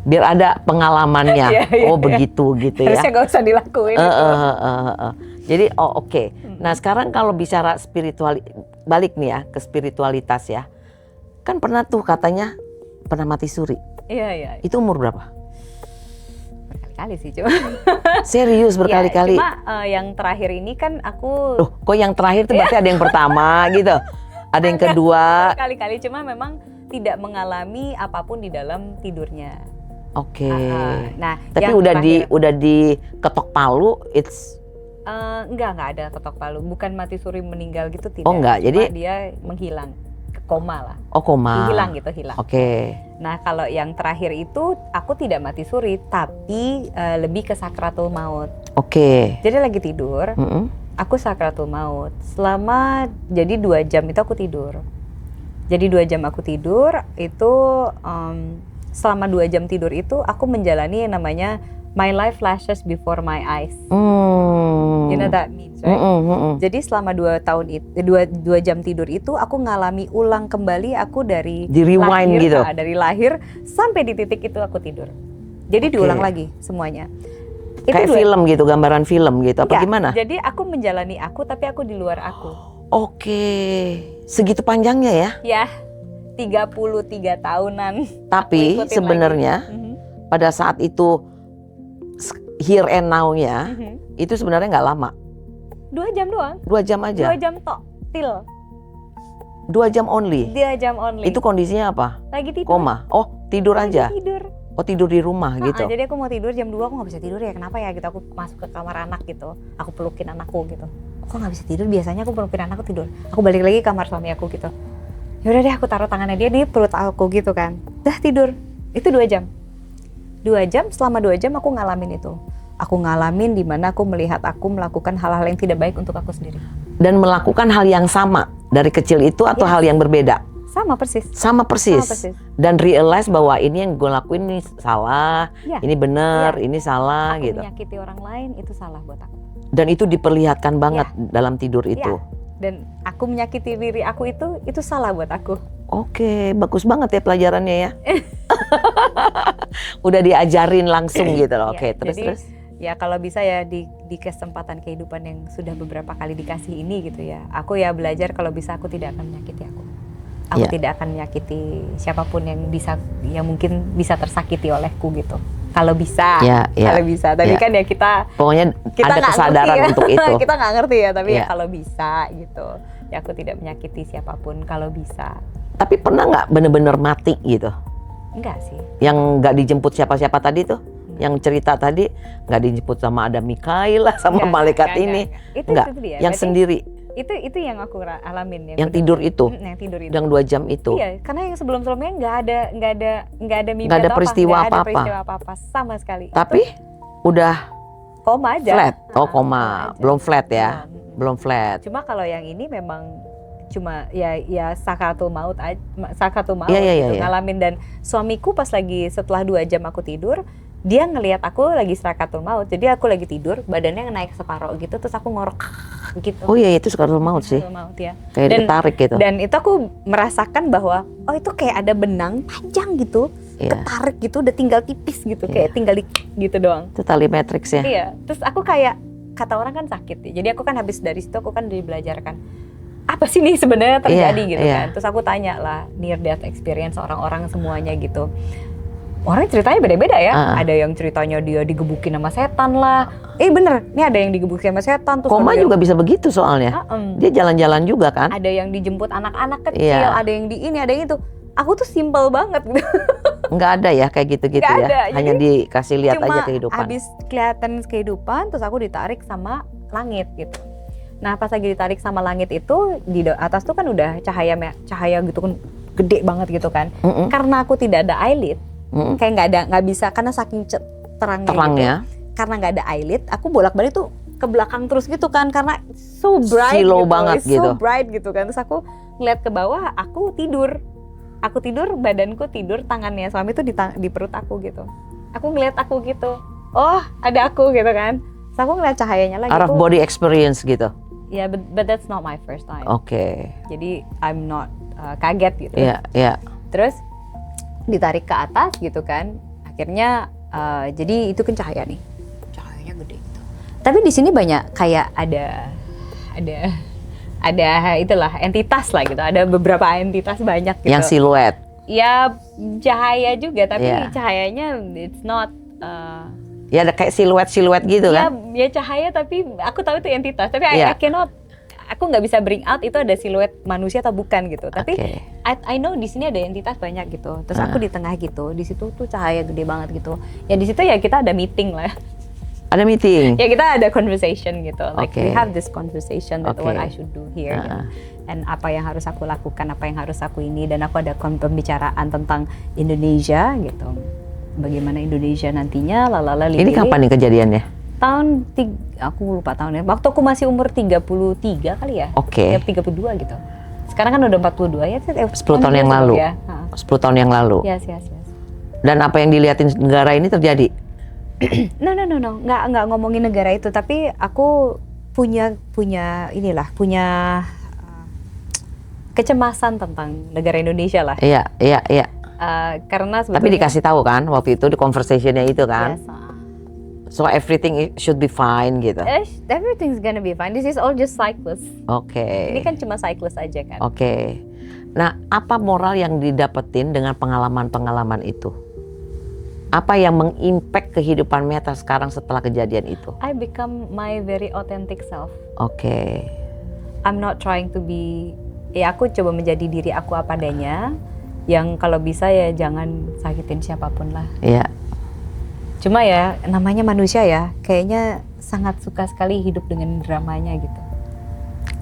biar ada pengalamannya. Begitu gitu ya. Harusnya gak usah dilakuin. Jadi oke. Nah sekarang kalau bicara balik nih ya ke spiritualitas ya. Kan pernah tuh katanya pernah mati suri. Iya. Itu umur berapa? berkali-kali sih cuma. Serius berkali-kali? Ya, cuma yang terakhir ini kan aku. Loh, kok yang terakhir tuh berarti ada yang pertama gitu? Ada yang kedua? Berkali-kali, cuma memang tidak mengalami apapun di dalam tidurnya. Oke. Nah, tapi udah diketok palu, it's enggak ada ketok palu, bukan mati suri meninggal gitu, tidak. Oh enggak, cuma jadi dia menghilang, koma lah. Oh koma. Hilang gitu, hilang. Oke. Nah kalau yang terakhir itu aku tidak mati suri, tapi lebih ke sakratul maut. Oke. Jadi lagi tidur, aku sakratul maut. Jadi 2 jam itu aku tidur. Jadi 2 jam aku tidur itu. Selama 2 jam tidur itu aku menjalani yang namanya my life flashes before my eyes. You know that means, right? Jadi selama 2 jam tidur itu aku ngalami ulang kembali aku dari rewind lahir, gitu. Dari lahir sampai di titik itu aku tidur. Jadi diulang lagi semuanya. Kayak film gitu, gambaran film gitu, apa gimana? Jadi aku menjalani aku tapi aku di luar aku. Oke, segitu panjangnya ya? Ya. 33 tahunan. Tapi sebenarnya pada saat itu here and now-nya itu sebenarnya nggak lama. 2 jam doang. 2 jam aja. 2 jam tok, till. 2 jam only. 2 jam only. Itu kondisinya apa? Lagi tidur. Koma. Oh, tidur aja. Tidur. Oh, tidur di rumah gitu. Jadi aku mau tidur jam 2, aku nggak bisa tidur ya. Kenapa ya gitu? Aku masuk ke kamar anak gitu. Aku pelukin anakku gitu. Kok nggak bisa tidur? Biasanya aku pelukin anakku tidur. Aku balik lagi ke kamar suami aku gitu. Yaudah deh, aku taruh tangannya dia di perut aku gitu kan. Dah tidur. Itu 2 jam. 2 jam, selama 2 jam aku ngalamin itu. Aku ngalamin di mana aku melihat aku melakukan hal-hal yang tidak baik untuk aku sendiri. Dan melakukan hal yang sama dari kecil itu atau hal yang berbeda? Sama persis. Sama persis. Dan realize bahwa ini yang gue lakuin ini salah, ini benar, ini salah aku gitu. Menyakiti orang lain itu salah buat aku. Dan itu diperlihatkan banget dalam tidur itu. Dan aku menyakiti diri aku itu salah buat aku. Oke, bagus banget ya pelajarannya ya. Udah diajarin langsung gitu loh. Oke, terus. Ya kalau bisa ya di kesempatan kehidupan yang sudah beberapa kali dikasih ini gitu ya. Aku ya belajar kalau bisa aku tidak akan menyakiti aku. Aku tidak akan menyakiti siapapun yang mungkin bisa tersakiti olehku gitu. Kalau bisa, kalau bisa. Tapi kan ya kita ada kesadaran untuk itu. Kita nggak ngerti ya, tapi ya kalau bisa gitu. Ya aku tidak menyakiti siapapun kalau bisa. Tapi pernah nggak bener-bener mati gitu? Enggak sih. Yang nggak dijemput siapa-siapa tadi tuh? Yang cerita tadi nggak dijemput sama ada Mikail lah sama malaikat ini. Enggak. Itu dia. Yang sendiri. Itu yang aku alamin yang tidur itu. Yang tidur itu. Yang 2 jam itu. Iya, karena yang sebelum-sebelumnya nggak ada mimpi nggak ada peristiwa apa-apa. Nggak ada peristiwa apa-apa sama sekali. Tapi udah koma aja. Flat. Oh, koma. Belum flat ya. Belum flat. Cuma kalau yang ini memang cuma ya sakratul maut gitu, ngalamin. Dan suamiku pas lagi setelah 2 jam aku tidur, dia ngelihat aku lagi sakratul maut. Jadi aku lagi tidur, badannya naik separoh gitu, terus aku ngorok gitu. Oh iya, itu sakratul maut sih. Maut, ya. Kayak ditarik gitu. Dan itu aku merasakan bahwa itu kayak ada benang panjang gitu, ketarik gitu, udah tinggal tipis gitu, kayak tinggal gitu doang. Itu tali matrix ya. Iya. Terus aku kayak, kata orang kan sakit ya. Jadi aku kan habis dari situ aku kan dibelajarkan apa sih nih sebenarnya terjadi gitu kan. Terus aku tanya lah near death experience orang-orang semuanya gitu. Orang ceritanya beda-beda ya. Ada yang ceritanya dia digebukin sama setan lah. Bener, ini ada yang digebukin sama setan. Terus koma juga bisa begitu soalnya. Dia jalan-jalan juga kan. Ada yang dijemput anak-anak kecil, ada yang di ini, ada yang itu. Aku tuh simple banget gitu. Nggak ada ya kayak gitu-gitu ya. Ada. Hanya dikasih lihat aja kehidupan. Cuma habis kelihatan kehidupan, terus aku ditarik sama langit gitu. Nah pas lagi ditarik sama langit itu, di atas tuh kan udah cahaya gitu kan, gede banget gitu kan. Karena aku tidak ada eyelid, kayak nggak bisa karena saking terangnya gitu. Karena nggak ada eyelid, aku bolak-balik tuh ke belakang terus gitu kan, karena so bright Silau gitu, banget so bright gitu kan. Terus aku ngeliat ke bawah, aku tidur, badanku tidur, tangannya suami tuh di perut aku gitu. Aku ngeliat aku gitu, oh ada aku gitu kan. Terus aku ngeliat cahayanya lagi. Out of body experience gitu. Ya, but that's not my first time. Oke. Jadi I'm not kaget gitu. Iya. Terus ditarik ke atas gitu kan. Akhirnya jadi itu kan cahaya nih. Cahayanya gede gitu. Tapi di sini banyak kayak ada itulah entitas lah gitu. Ada beberapa entitas banyak gitu. Yang siluet. Ya cahaya juga, tapi cahayanya it's not Ya ada kayak siluet gitu ya, kan? ya cahaya, tapi aku tahu itu entitas. Tapi Iya. aku nggak bisa bring out itu ada siluet manusia atau bukan gitu. Tapi Oke. I know di sini ada entitas banyak gitu. Terus aku di tengah gitu. Di situ tuh cahaya gede banget gitu. Ya di situ ya kita ada meeting lah. Ada meeting. Ya kita ada conversation gitu. Like Oke. we have this conversation that Oke. what I should do here. Gitu. And apa yang harus aku lakukan, apa yang harus aku ini. Dan aku ada pembicaraan tentang Indonesia gitu. Bagaimana Indonesia nantinya, lalala. Ini kapan nih kejadiannya? Aku lupa tahunnya. Waktu aku masih umur 33 kali ya. Oke. Ya 32 gitu. Sekarang kan udah 42 ya. 10 tahun yang lalu. Ya. 10 tahun yang lalu. Yes. Dan apa yang dilihatin negara ini terjadi? No. Nggak ngomongin negara itu, tapi aku punya kecemasan tentang negara Indonesia lah. Iya. Karena Tapi dikasih tahu kan waktu itu di conversationnya itu kan. Yes, So everything should be fine gitu. everything's gonna be fine. This is all just cycles. Oke. Ini kan cuma cycles aja kan. Oke. Nah, apa moral yang didapetin dengan pengalaman-pengalaman itu? Apa yang mengimpact kehidupan Meta sekarang setelah kejadian itu? I become my very authentic self. Oke. I'm not trying to be, ya aku coba menjadi diri aku apa adanya. Yang kalau bisa ya jangan sakitin siapapun lah. Iya. Cuma ya namanya manusia ya, kayaknya sangat suka sekali hidup dengan dramanya gitu.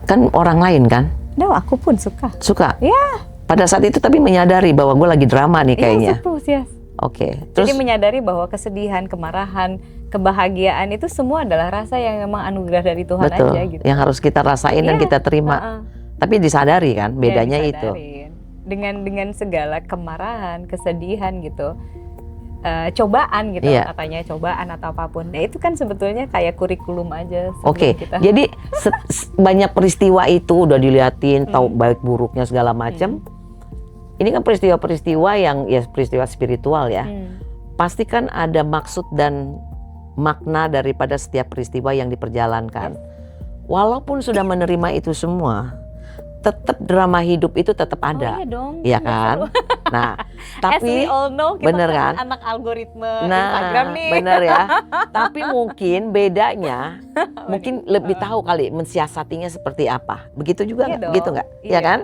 Kan orang lain kan? No, aku pun suka. Suka? Ya. Pada saat itu tapi menyadari bahwa gue lagi drama nih kayaknya. Yes. Oke. Jadi menyadari bahwa kesedihan, kemarahan, kebahagiaan itu semua adalah rasa yang memang anugerah dari Tuhan betul, aja gitu. yang harus kita rasain dan kita terima. Tapi disadari kan bedanya itu. Dengan segala kemarahan, kesedihan gitu. Cobaan gitu katanya, cobaan atau apapun. Nah itu kan sebetulnya kayak kurikulum aja. Oke, jadi banyak peristiwa itu udah diliatin, tahu baik buruknya segala macam. Ini kan peristiwa-peristiwa yang ya peristiwa spiritual ya. Pasti kan ada maksud dan makna daripada setiap peristiwa yang diperjalankan. Walaupun sudah menerima itu semua, tetap drama hidup itu tetap ada. Oh iya dong. Iya kan? Nah, tapi as we all know, kita bener kan? Anak algoritma Instagram nih. Bener ya. Tapi mungkin bedanya, mungkin lebih tahu kali mensiasatinya seperti apa. Begitu juga nggak? Begitu nggak? Iya kan?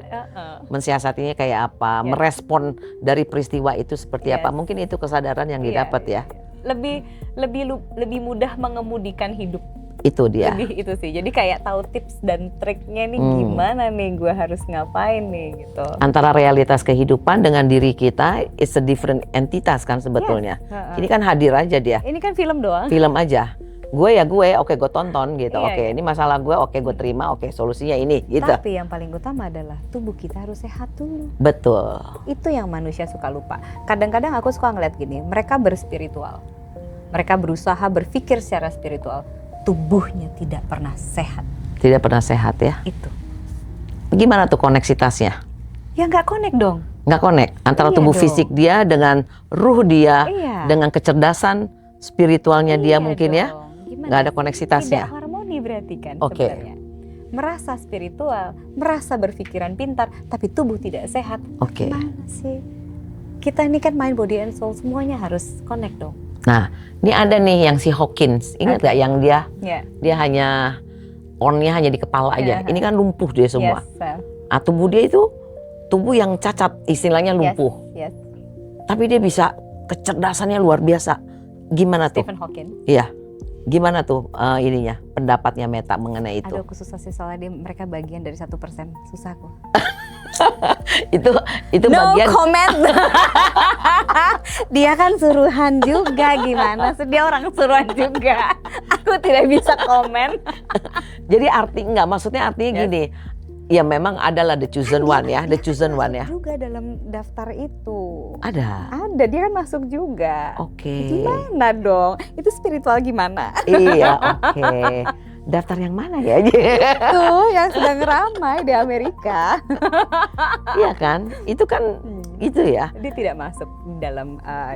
Mensiasatinya kayak apa? Merespon dari peristiwa itu seperti apa? Mungkin itu kesadaran yang didapat ya. Lebih mudah mengemudikan hidup. Itu dia. Lebih itu sih. Jadi kayak tahu tips dan triknya nih gimana nih gue harus ngapain nih gitu. Antara realitas kehidupan dengan diri kita is a different entitas kan sebetulnya. Ini kan hadir aja dia. Ini kan film doang. Film aja. Gue, oke gue tonton gitu. Oke, ini masalah gue, oke gue terima, oke solusinya ini gitu. Tapi yang paling utama adalah tubuh kita harus sehat dulu. Betul. Itu yang manusia suka lupa. Kadang-kadang aku suka ngeliat gini, mereka berspiritual. Mereka berusaha berpikir secara spiritual. Tubuhnya tidak pernah sehat. Tidak pernah sehat ya? Itu. Gimana tuh koneksitasnya? Ya nggak connect dong. Nggak connect antara tubuh fisik dia dengan ruh dia, dengan kecerdasan spiritualnya dia mungkin dong. Ya? Nggak ada koneksitasnya. Tidak harmoni berarti kan sebenarnya. Merasa spiritual, merasa berpikiran pintar, tapi tubuh tidak sehat. Gimana sih? Kita ini kan mind, body, and soul semuanya harus connect dong. Nah, ini ada nih yang si Hawkins, ingat gak yang dia hanya onnya hanya di kepala aja. Ini kan lumpuh dia semua. Tubuh dia itu tubuh yang cacat, istilahnya lumpuh. Tapi dia bisa kecerdasannya luar biasa. Gimana tuh? Stephen Hawking. Iya. Gimana tuh ininya pendapatnya Meta mengenai itu? Aduh, aku susah sih soalnya mereka bagian dari 1%. Susah aku. itu bagian. No comment. Dia kan suruhan juga, gimana sih, dia orang suruhan juga. Aku tidak bisa komen. Jadi maksudnya artinya gini. Ya memang adalah the chosen one ya, the chosen one ya. Juga dalam daftar itu. Ada, dia kan masuk juga. Oke. Gimana dong? Itu spiritual gimana? Iya, oke. Daftar yang mana ya? Tuh yang sedang ramai di Amerika. Iya kan? Itu kan itu ya. Dia tidak masuk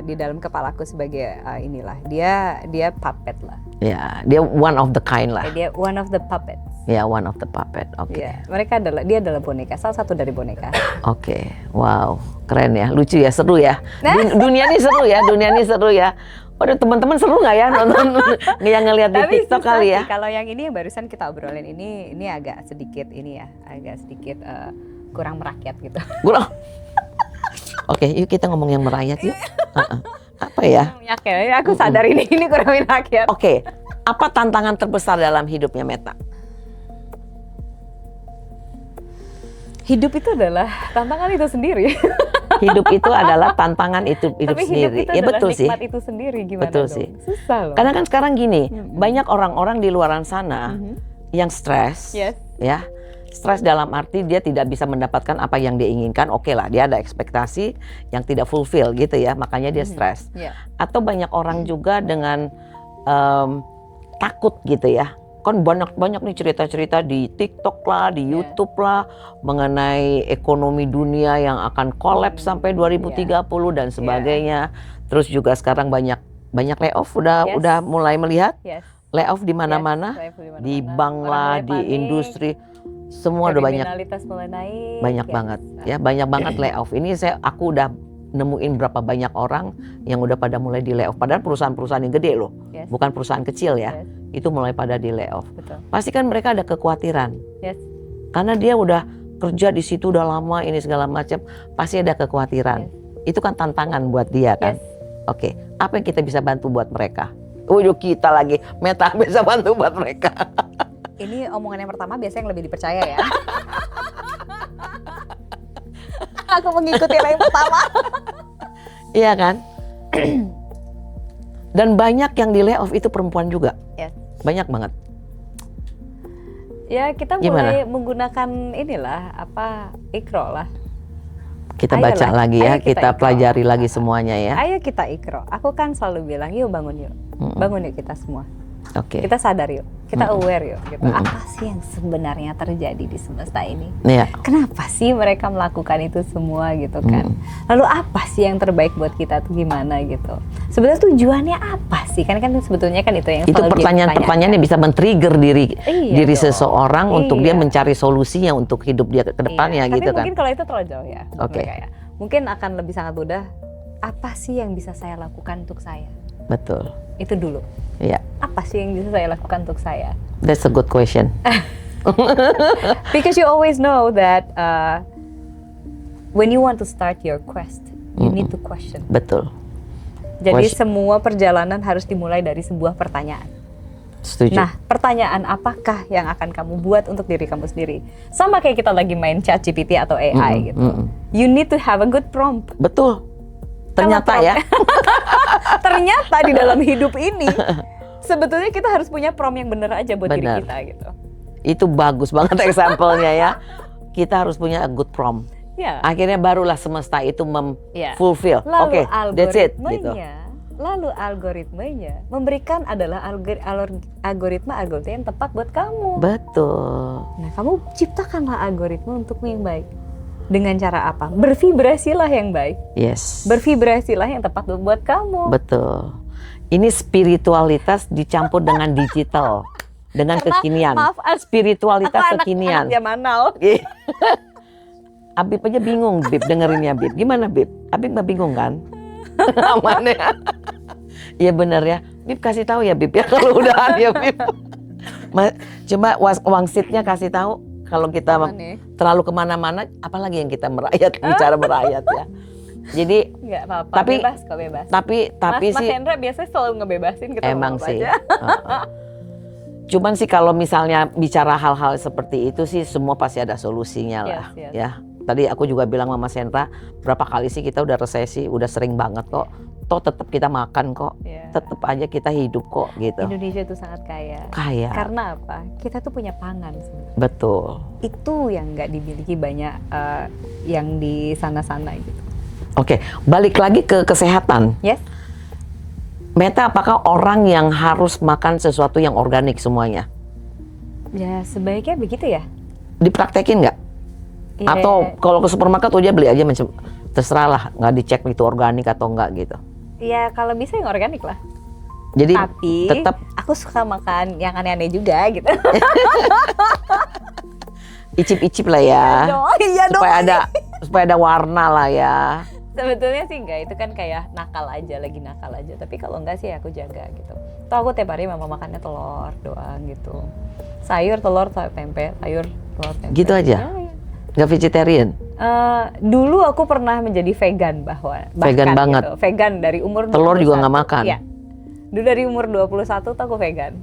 di dalam kepalaku sebagai inilah. Dia puppet lah. Ya, dia one of the kind lah. Dia one of the puppets. Ya, one of the puppet. Oke. Ya, dia adalah boneka, salah satu dari boneka. Oke. Wow, keren ya, lucu ya, seru ya. Dunia ini seru ya, Waduh, teman-teman seru nggak ya nonton yang ngelihat di TikTok kali ya? Kalau yang ini yang barusan kita obrolin ini agak sedikit kurang merakyat gitu. Oke, yuk kita ngomong yang merakyat yuk. Apa ya? Aku sadar ini kurang merakyat. Oke, apa tantangan terbesar dalam hidupnya Meta? Hidup itu adalah tantangan itu sendiri. Hidup itu adalah tantangan itu hidup Tapi sendiri. Hidup itu Ya adalah betul sih. nikmat itu sendiri gimana Betul dong? sih. Susah loh. Karena kan sekarang gini, banyak orang-orang di luaran sana yang stres, Yes. ya. Stres dalam arti dia tidak bisa mendapatkan apa yang dia inginkan. Oke lah, dia ada ekspektasi yang tidak fulfill gitu ya, makanya dia stres. Yeah. Atau banyak orang juga dengan takut gitu ya. Kan banyak nih cerita-cerita di TikTok lah, di YouTube lah mengenai ekonomi dunia yang akan kolaps sampai 2030 dan sebagainya. Terus juga sekarang banyak layoff udah mulai melihat layoff di mana-mana, di bank lah, di industri, semua udah banyak. Kriminalitas mulai naik. Banyak banget ya, banyak banget layoff. Ini aku udah nemuin berapa banyak orang yang udah pada mulai di layoff. Padahal perusahaan-perusahaan yang gede loh, bukan perusahaan kecil ya. Itu mulai pada di layoff. Pasti kan mereka ada kekhawatiran. Karena dia udah kerja di situ udah lama ini segala macam, pasti ada kekhawatiran. Itu kan tantangan buat dia kan. Oke, apa yang kita bisa bantu buat mereka? Kita lagi Meta bisa bantu buat mereka. Ini omongan yang pertama biasanya yang lebih dipercaya ya. Aku mengikuti yang pertama. Iya kan? Dan banyak yang di layoff itu perempuan juga. Banyak banget. Ya kita mulai menggunakan Iqro lah. Kita baca lagi ya, kita pelajari lagi semuanya ya. Ayo kita Iqro. Aku kan selalu bilang yuk bangun yuk. Bangun yuk kita semua. Oke. Kita sadar yuk, kita aware yuk. Gitu. Apa sih yang sebenarnya terjadi di semesta ini? Kenapa sih mereka melakukan itu semua gitu kan? Lalu apa sih yang terbaik buat kita tuh gimana gitu? Sebenarnya tujuannya apa sih? Kan sebetulnya kan itu yang itu pertanyaan-pertanyaan yang bisa men-trigger diri seseorang untuk dia mencari solusinya untuk hidup dia ke depannya gitu kan. Tapi mungkin kalau itu terlalu jauh ya. Oke. Mungkin akan lebih sangat mudah. Apa sih yang bisa saya lakukan untuk saya? Betul. Itu dulu. Iya. Apa sih yang bisa saya lakukan untuk saya? That's a good question. Because you always know that when you want to start your quest, you need to question. Betul. Jadi semua perjalanan harus dimulai dari sebuah pertanyaan. Setuju. Nah, pertanyaan apakah yang akan kamu buat untuk diri kamu sendiri? Sama kayak kita lagi main ChatGPT atau AI gitu. You need to have a good prompt. Betul. Ternyata ya. Ternyata di dalam hidup ini sebetulnya kita harus punya prompt yang benar aja buat diri kita gitu. Itu bagus banget example-nya ya. Kita harus punya a good prompt. Akhirnya barulah semesta itu fulfill. Oke, that's it gitu. Lalu algoritmanya memberikan adalah algoritma yang tepat buat kamu. Betul. Nah, kamu ciptakanlah algoritma untukmu yang baik. Dengan cara apa? Bervibrasilah yang baik. Yes. Bervibrasilah yang tepat buat kamu. Betul. Ini spiritualitas dicampur dengan digital, dengan kekinian. Maaf, spiritualitas kekinian. Anak zaman now. Abib aja bingung, Bib, dengerinnya Bib. Gimana Bib? Abib nggak bingung kan? Aman ya? Iya benar ya. Bib kasih tahu ya Bib ya kalau udah ya Bib. Cuma wangsitnya kasih tahu. Kalau kita terlalu kemana-mana, apalagi yang kita bicara merayat ya. Jadi, nggak apa-apa, tapi bebas kok bebas. Tapi Mas sih. Hendra biasanya selalu ngebebasin kita. Emang sih. Cuman sih kalau misalnya bicara hal-hal seperti itu sih semua pasti ada solusinya lah, ya. Tadi aku juga bilang sama Mas Hendra, berapa kali sih kita udah resesi, udah sering banget kok. Toh tetap kita makan kok, tetap aja kita hidup kok gitu. Indonesia itu sangat kaya. Karena apa? Kita tuh punya pangan sebenarnya. Betul. Itu yang nggak dimiliki banyak yang di sana-sana gitu. Oke, balik lagi ke kesehatan. Yes. Meta, apakah orang yang harus makan sesuatu yang organik semuanya? Ya sebaiknya begitu ya. Dipraktekin nggak? Atau kalau ke supermarket udah beli aja macam terserah lah, nggak dicek itu organik atau enggak gitu. Ya kalau bisa yang organik lah. Jadi tapi tetap aku suka makan yang aneh-aneh juga gitu. Icip-icip lah ya. Iya dong. Supaya ada warna lah ya. Sebetulnya sih enggak, itu kan kayak lagi nakal aja. Tapi kalau enggak sih aku jaga gitu. Tuh aku tiap hari memang makannya telur doang gitu. Sayur, telur, tempe, sayur, telur, tempe. Gitu aja? Ya. Nggak vegetarian? Dulu aku pernah menjadi vegan Vegan banget? Gitu. Vegan dari umur 21. Telur juga nggak makan? Iya. Dulu dari umur 21 tuh aku vegan.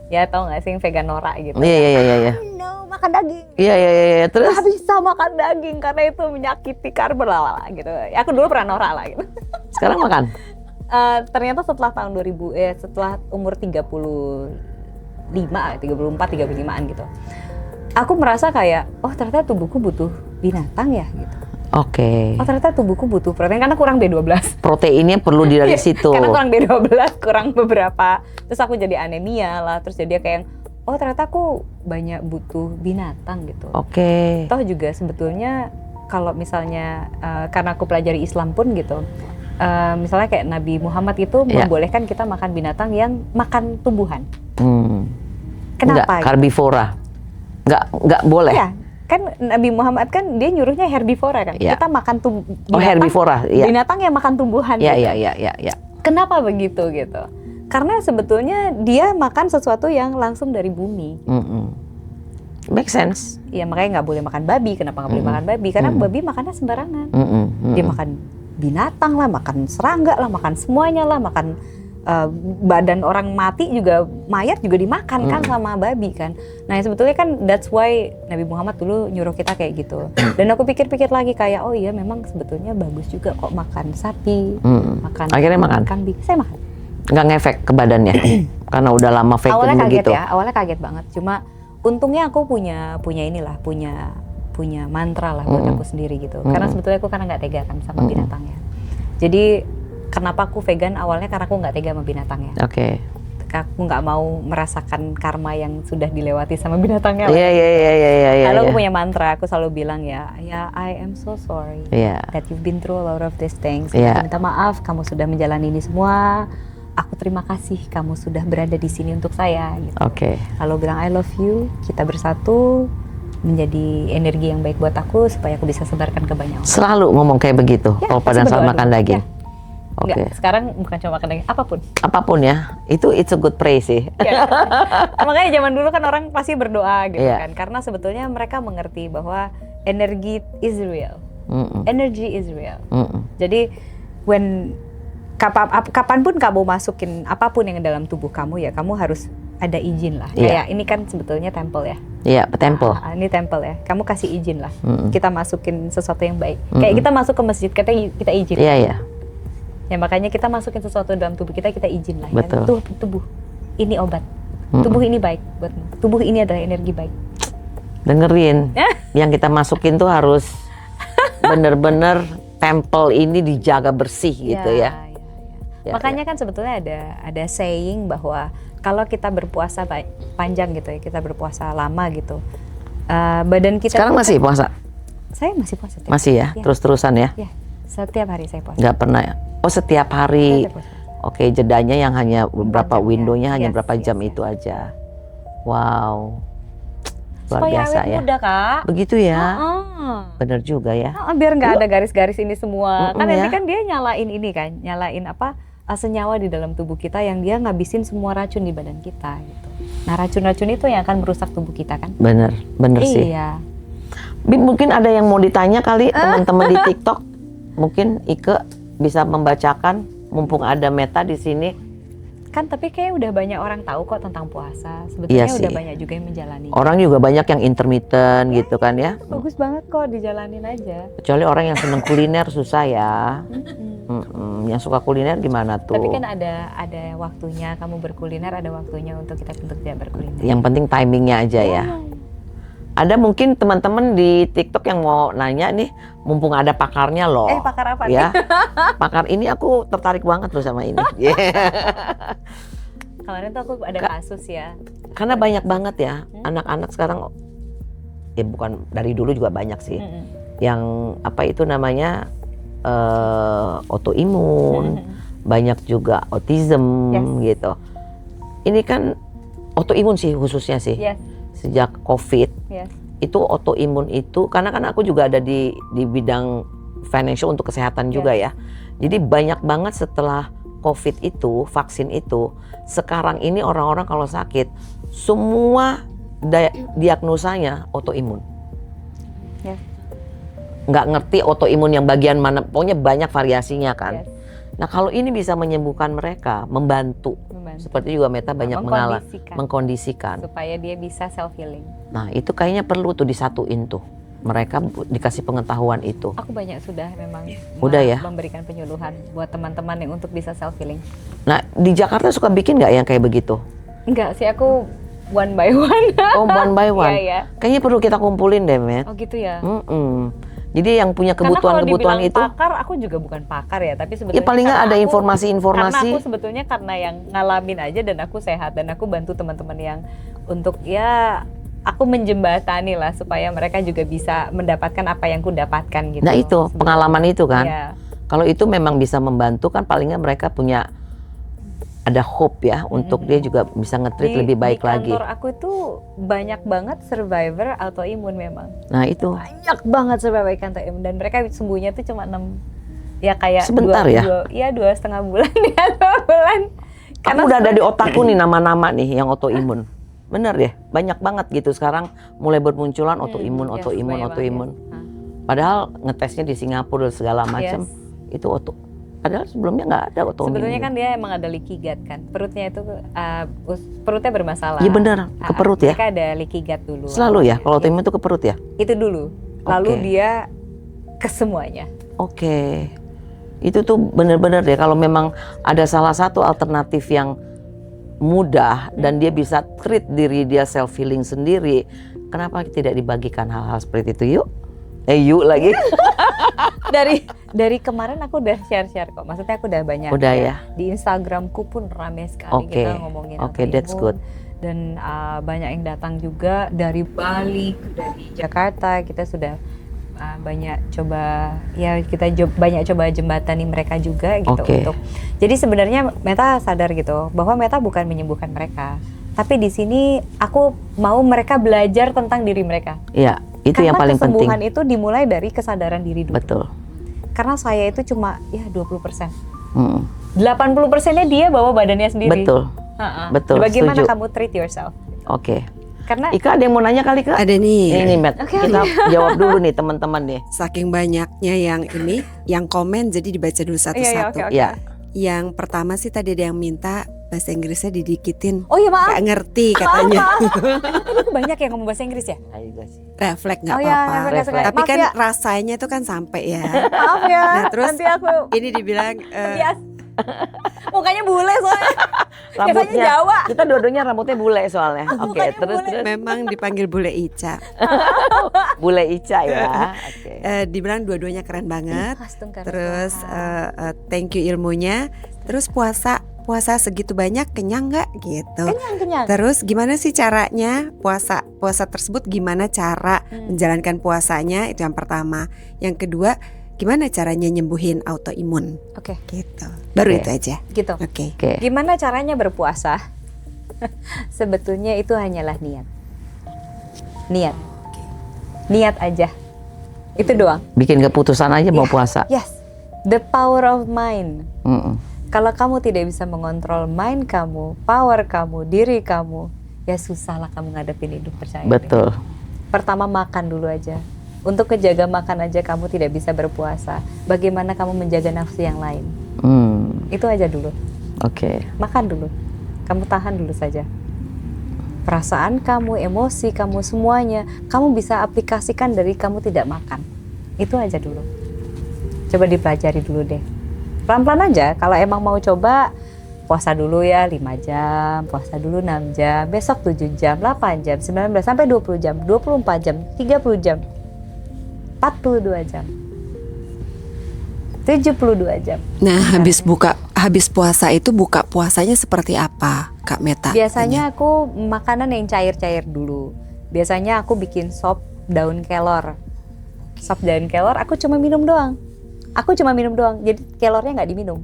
Ya tau gak sih yang vegan norak gitu. Iya. No, makan daging. Iya. Terus? Gak bisa makan daging karena itu menyakiti karbo lah gitu. Ya, aku dulu pernah norak lah gitu. Sekarang makan? Ternyata setelah tahun 2000, setelah umur 35an gitu. Aku merasa kayak, oh ternyata tubuhku butuh binatang ya gitu. Oke. Oh ternyata tubuhku butuh protein karena kurang B12. Proteinnya perlu dari situ. Karena kurang B12, kurang beberapa. Terus aku jadi anemia lah, terus jadi kayak, oh ternyata aku banyak butuh binatang gitu. Oke. Toh juga sebetulnya kalau misalnya karena aku pelajari Islam pun gitu, misalnya kayak Nabi Muhammad itu membolehkan kita makan binatang yang makan tumbuhan. Kenapa? Enggak, karbivora. Enggak boleh. Iya, kan Nabi Muhammad kan dia nyuruhnya herbivora kan. Kita makan binatang. Herbivora, iya. Binatang yang makan tumbuhan. Iya. Kenapa begitu gitu? Karena sebetulnya dia makan sesuatu yang langsung dari bumi. Make sense. Iya, makanya nggak boleh makan babi. Kenapa nggak boleh makan babi? Karena babi makannya sembarangan. Dia makan binatang lah, makan serangga lah, makan semuanya lah, makan badan orang mati juga, mayat juga dimakan kan sama babi kan. Nah sebetulnya kan that's why Nabi Muhammad dulu nyuruh kita kayak gitu. Dan aku pikir-pikir lagi kayak, oh iya memang sebetulnya bagus juga kok makan sapi, makan akhirnya makan kambing. Saya makan. Nggak ngefek ke badannya karena udah lama vegan awalnya kaget begitu. Awalnya kaget banget. Cuma untungnya aku punya mantra lah buat aku sendiri gitu. Karena sebetulnya aku karena nggak tega kan sama binatangnya. Jadi kenapa aku vegan awalnya karena aku nggak tega sama binatangnya. Oke. Aku nggak mau merasakan karma yang sudah dilewati sama binatangnya. Iya. Lalu aku punya mantra, aku selalu bilang ya I am so sorry that you've been through a lot of these things. Aku minta maaf kamu sudah menjalani ini semua. Aku terima kasih kamu sudah berada di sini untuk saya. Gitu. Oke. Lalu bilang I love you. Kita bersatu menjadi energi yang baik buat aku supaya aku bisa sebarkan ke banyak orang. Selalu ngomong kayak begitu kalau pada saat makan daging. Enggak, sekarang bukan cuma makan daging, apapun ya, it's a good praise sih. Makanya zaman dulu kan orang pasti berdoa gitu kan, karena sebetulnya mereka mengerti bahwa energi is real, energy is real. Jadi kapanpun kamu masukin apapun yang dalam tubuh kamu ya, kamu harus ada izin lah. Kayak ini kan sebetulnya temple ya. Iya, temple. Ini temple ya. Kamu kasih izin lah. Kita masukin sesuatu yang baik. Kayak kita masuk ke masjid, kita izin. Iya. Ya makanya kita masukin sesuatu dalam tubuh kita izin lah. Betul. Ya. Tubuh ini obat. Tubuh ini baik buatmu. Tubuh ini adalah energi baik. Dengerin. Yang kita masukin tuh harus bener-bener temple ini dijaga bersih gitu ya. Makanya kan sebetulnya ada saying bahwa kalau kita berpuasa panjang gitu ya, kita berpuasa lama gitu, badan kita. Sekarang masih puasa? Saya masih puasa. Masih ya? Terus-terusan ya? Ya, setiap hari saya puasa. Nggak pernah ya? Oh setiap hari? Oke, jedanya yang hanya berapa windownya, hanya berapa jam itu aja. Wow, luar biasa ya. Muda, Kak. Begitu ya? Bener juga ya. Biar nggak ada garis-garis ini semua. Kan nanti kan dia nyalain ini kan, nyalain senyawa di dalam tubuh kita yang dia ngabisin semua racun di badan kita gitu. Nah racun-racun itu yang akan merusak tubuh kita kan. Bener sih. Iya. Mungkin ada yang mau ditanya kali teman-teman di TikTok. Mungkin Ike bisa membacakan mumpung ada Meta di sini. Kan tapi kayak udah banyak orang tahu kok tentang puasa. Sebetulnya udah banyak juga yang menjalani. Orang juga banyak yang intermittent gitu kan ya. Bagus banget kok, dijalanin aja. Kecuali orang yang seneng kuliner susah ya. Yang suka kuliner gimana tuh? Tapi kan ada waktunya kamu berkuliner, ada waktunya untuk tidak berkuliner. Yang penting timingnya aja ya. Ada mungkin teman-teman di TikTok yang mau nanya nih, mumpung ada pakarnya loh. Pakar apa ya? Pakar ini aku tertarik banget loh sama ini. Kemarin tuh aku ada kasus ya. Karena banyak banget ya anak-anak sekarang, ya bukan dari dulu juga banyak sih, yang apa itu namanya autoimun, banyak juga autism gitu. Ini kan autoimun sih khususnya sih. Sejak COVID itu autoimun itu, karena kan aku juga ada di bidang financial untuk kesehatan juga ya. Jadi banyak banget setelah COVID itu, vaksin itu, sekarang ini orang-orang kalau sakit, semua diagnosanya autoimun. Yes. Nggak ngerti autoimun yang bagian mana, pokoknya banyak variasinya kan. Yes. Nah kalau ini bisa menyembuhkan mereka, membantu. Seperti juga Meta banyak mengkondisikan. Supaya dia bisa self healing. Nah itu kayaknya perlu tuh disatuin tuh. Mereka dikasih pengetahuan itu. Aku banyak sudah memang ya memberikan penyuluhan buat teman-teman yang untuk bisa self healing. Nah di Jakarta suka bikin nggak yang kayak begitu? Enggak sih, aku one by one. Oh one by one. Iya. Kayaknya perlu kita kumpulin deh, Met. Oh gitu ya. Jadi yang punya kebutuhan-kebutuhan itu. Pakar, aku juga bukan pakar ya, tapi sebetulnya. Ya paling nggak ada informasi-informasi. Karena aku sebetulnya karena yang ngalamin aja dan aku sehat dan aku bantu teman-teman yang untuk ya. Aku menjembatani lah supaya mereka juga bisa mendapatkan apa yang ku dapatkan gitu. Nah itu pengalaman itu kan. Ya. Kalau itu memang bisa membantu kan, palingnya mereka punya ada hope ya untuk dia juga bisa nge-treat lebih baik lagi. Di kantor aku itu banyak banget survivor autoimun memang. Nah itu. Banyak banget survivor autoimun dan mereka sembuhnya tuh cuma 6 ya kayak sebentar 2,5 bulan ya 2 bulan. Karena udah ada di otakku nih nama-nama nih yang autoimun. Bener deh, banyak banget gitu sekarang mulai bermunculan autoimun. Padahal ngetesnya di Singapura segala macam itu padahal sebelumnya nggak ada autoimun. Sebetulnya kan dia emang ada leaky gut kan, perutnya itu perutnya bermasalah. Iya bener, ke perut ya. Mereka ada leaky gut dulu. Selalu ya, kalau autoimun itu ke perut ya? Itu dulu, lalu dia ke semuanya. Oke. Itu tuh bener-bener deh kalau memang ada salah satu alternatif yang mudah dan dia bisa treat diri dia self healing sendiri, kenapa tidak dibagikan hal-hal seperti itu? Yuk lagi. dari kemarin aku udah share kok, maksudnya aku udah banyak ya. Di Instagramku pun ramai sekali kita ngomongin that's good. Dan banyak yang datang juga dari Bali, dari Jakarta, kita sudah banyak coba jembatani mereka juga gitu untuk. Jadi sebenarnya Meta sadar gitu bahwa Meta bukan menyembuhkan mereka, tapi di sini aku mau mereka belajar tentang diri mereka. Iya, itu yang paling penting. Karena kesembuhan itu dimulai dari kesadaran diri dulu. Betul. Karena saya itu cuma 20%. 80%-nya dia bawa badannya sendiri. Betul. Betul. Bagaimana setuju. kamu treat yourself? Karena Ika ada yang mau nanya kali Kak? Ada nih. Ini Matt, kita jawab dulu nih teman-teman nih. Saking banyaknya yang komen jadi dibaca dulu satu-satu. Iya. Yang pertama sih tadi ada yang minta bahasa Inggrisnya didikitin. Oh iya maaf. Gak ngerti katanya. Itu banyak yang ngomong bahasa Inggris ya? Refleks nggak apa-apa. Tapi kan ya, rasanya itu kan sampai ya. Maaf ya. Nah, terus nanti aku ini dibilang mukanya bule soalnya. Rambutnya Jawa. Kita dua-duanya rambutnya bule soalnya. Oke, terus. Memang dipanggil bule Ica. Bule Ica ya. Dibilang dua-duanya keren banget. Terus thank you ilmunya. Terus puasa segitu banyak kenyang nggak gitu? Kenyang. Terus gimana sih caranya puasa tersebut? Gimana cara menjalankan puasanya? Itu yang pertama. Yang kedua, gimana caranya nyembuhin autoimun? Oke. Gitu. Baru itu aja. Gitu. Oke. Gimana caranya berpuasa? Sebetulnya itu hanyalah niat. Niat aja. Itu doang. Bikin keputusan aja mau puasa. Yes. The power of mind. Kalau kamu tidak bisa mengontrol mind kamu, power kamu, diri kamu, ya susahlah kamu ngadepin hidup, percaya. Betul. Pertama makan dulu aja. Untuk menjaga makan aja kamu tidak bisa berpuasa. Bagaimana kamu menjaga nafsu yang lain? Itu aja dulu. Makan dulu. Kamu tahan dulu saja. Perasaan kamu, emosi kamu, semuanya kamu bisa aplikasikan dari kamu tidak makan. Itu aja dulu. Coba dipelajari dulu deh. Pelan-pelan aja. Kalau emang mau coba, puasa dulu ya 5 jam, puasa dulu 6 jam, besok 7 jam, 8 jam, 19 sampai 20 jam, 24 jam, 30 jam. 42 jam, 72 jam. Nah, habis puasa itu buka puasanya seperti apa, Kak Meta? Biasanya aku makanan yang cair-cair dulu. Biasanya aku bikin sop daun kelor. Sop daun kelor aku cuma minum doang. Jadi kelornya nggak diminum,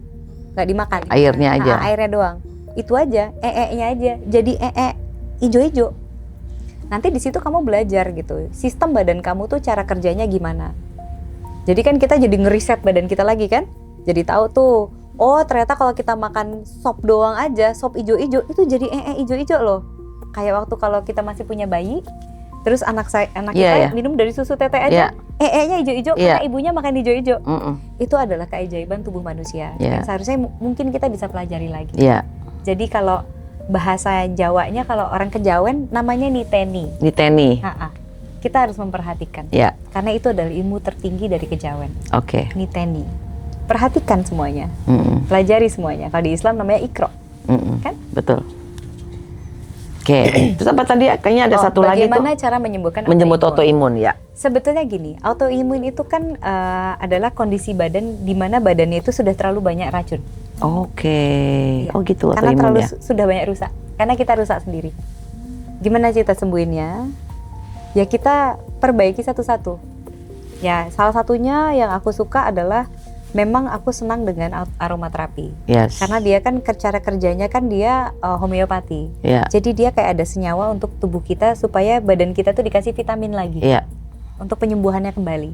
nggak dimakan. Airnya aja. Airnya doang. Itu aja, nya aja. Jadi ijo-ijo. Nanti di situ kamu belajar gitu, sistem badan kamu tuh cara kerjanya gimana. Jadi kan kita jadi ngeriset badan kita lagi kan. Jadi tahu tuh, oh ternyata kalau kita makan sop doang aja, sop ijo-ijo itu jadi ijo-ijo loh. Kayak waktu kalau kita masih punya bayi, terus anak kita minum dari susu tete aja, nya ijo-ijo karena ibunya makan ijo-ijo. Itu adalah keajaiban tubuh manusia yang seharusnya mungkin kita bisa pelajari lagi. Jadi kalau bahasa Jawanya, kalau orang Kejawen namanya niteni. Kita harus memperhatikan, karena itu adalah ilmu tertinggi dari Kejawen. Niteni, perhatikan semuanya, pelajari semuanya. Kalau di Islam namanya ikro, kan? Betul. Terus apa tadi? Kayaknya ada satu lagi tuh. Bagaimana cara menyembuhkan autoimun ya? Sebetulnya gini, autoimun itu kan adalah kondisi badan di mana badannya itu sudah terlalu banyak racun. Oh gitu. Karena terlalu ya? Sudah banyak rusak. Karena kita rusak sendiri. Gimana kita sembuhinnya? Ya kita perbaiki satu-satu. Ya salah satunya yang aku suka adalah memang aku senang dengan aromaterapi. Karena dia kan cara kerjanya kan dia homeopati. Jadi dia kayak ada senyawa untuk tubuh kita supaya badan kita tuh dikasih vitamin lagi. Untuk penyembuhannya kembali.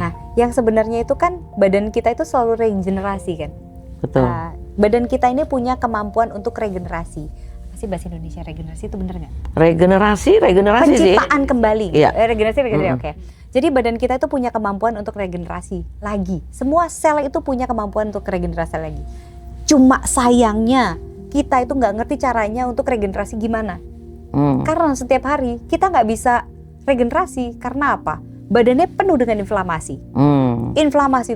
Nah, yang sebenarnya itu kan badan kita itu selalu regenerasi kan. Betul. Badan kita ini punya kemampuan untuk regenerasi. Bahasa Indonesia regenerasi itu bener nggak? Regenerasi sih. Penciptaan kembali. Regenerasi. Oke. Jadi badan kita itu punya kemampuan untuk regenerasi lagi. Semua sel itu punya kemampuan untuk regenerasi lagi. Cuma sayangnya kita itu nggak ngerti caranya untuk regenerasi gimana. Karena setiap hari kita nggak bisa regenerasi. Karena apa? Badannya penuh dengan inflamasi. Inflamasi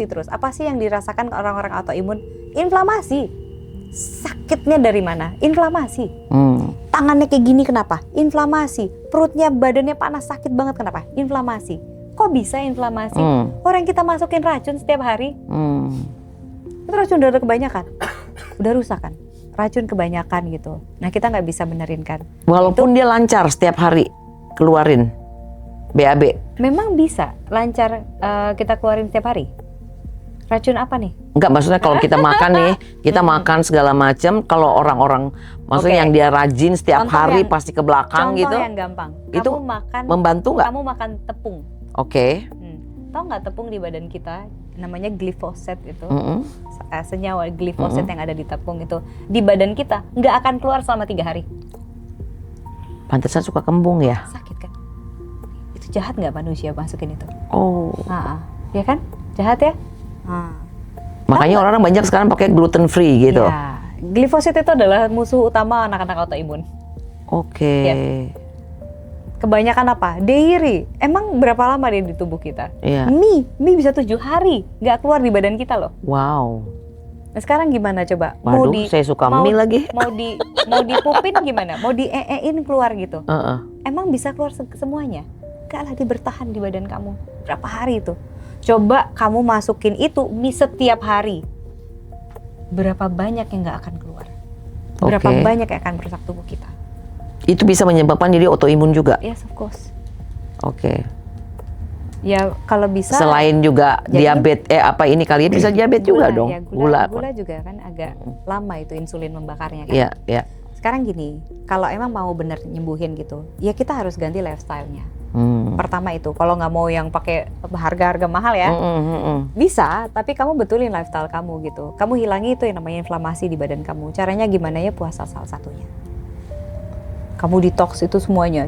terus. Apa sih yang dirasakan orang-orang autoimun? Inflamasi. Sakitnya dari mana? Inflamasi. Tangannya kayak gini kenapa? Inflamasi. Perutnya, badannya panas, sakit banget kenapa? Inflamasi. Kok bisa inflamasi? Orang kita masukin racun setiap hari. Itu racun udah kebanyakan. Udah rusak kan? Racun kebanyakan gitu. Nah kita nggak bisa benerin kan. Walaupun dia lancar setiap hari keluarin BAB. Memang bisa lancar kita keluarin setiap hari. Racun apa nih? Enggak, maksudnya kalau kita makan nih, kita makan segala macam. Kalau orang-orang, maksudnya yang dia rajin setiap hari pasti ke belakang gitu. Contoh yang gampang. Itu kamu makan, membantu nggak? Kamu makan tepung. Tahu nggak tepung di badan kita? Namanya glifoset itu. Senyawa glifoset yang ada di tepung itu di badan kita nggak akan keluar selama 3 hari. Pantesan suka kembung ya? Sakit kan? Itu jahat nggak manusia masukin itu? Ya kan? Jahat ya? Makanya orang banyak sekarang pakai gluten free gitu. Ya, glifosit itu adalah musuh utama anak-anak autoimun. Ya. Kebanyakan apa? Dairy. Emang berapa lama dia di tubuh kita? Mie bisa 7 hari nggak keluar di badan kita loh. Wow. Nah sekarang gimana coba? Waduh, saya suka mie lagi. Mau dipupin gimana? Mau diein keluar gitu? Emang bisa keluar semuanya? Gak lah, dia bertahan di badan kamu. Berapa hari itu? Coba kamu masukin itu mie setiap hari. Berapa banyak yang gak akan keluar? Berapa banyak yang akan merusak tubuh kita? Itu bisa menyebabkan jadi autoimun juga? Yes, of course. Ya kalau bisa. Selain juga diabetes, ini kali ya bisa diabetes juga dong. Ya, gula juga kan agak lama itu insulin membakarnya kan. Iya. Sekarang gini, kalau emang mau bener nyembuhin gitu, ya kita harus ganti lifestyle-nya. Pertama itu, kalau nggak mau yang pakai harga-harga mahal ya, bisa, tapi kamu betulin lifestyle kamu gitu. Kamu hilangi itu yang namanya inflamasi di badan kamu. Caranya gimana ya? Puasa salah satunya. Kamu detox itu semuanya.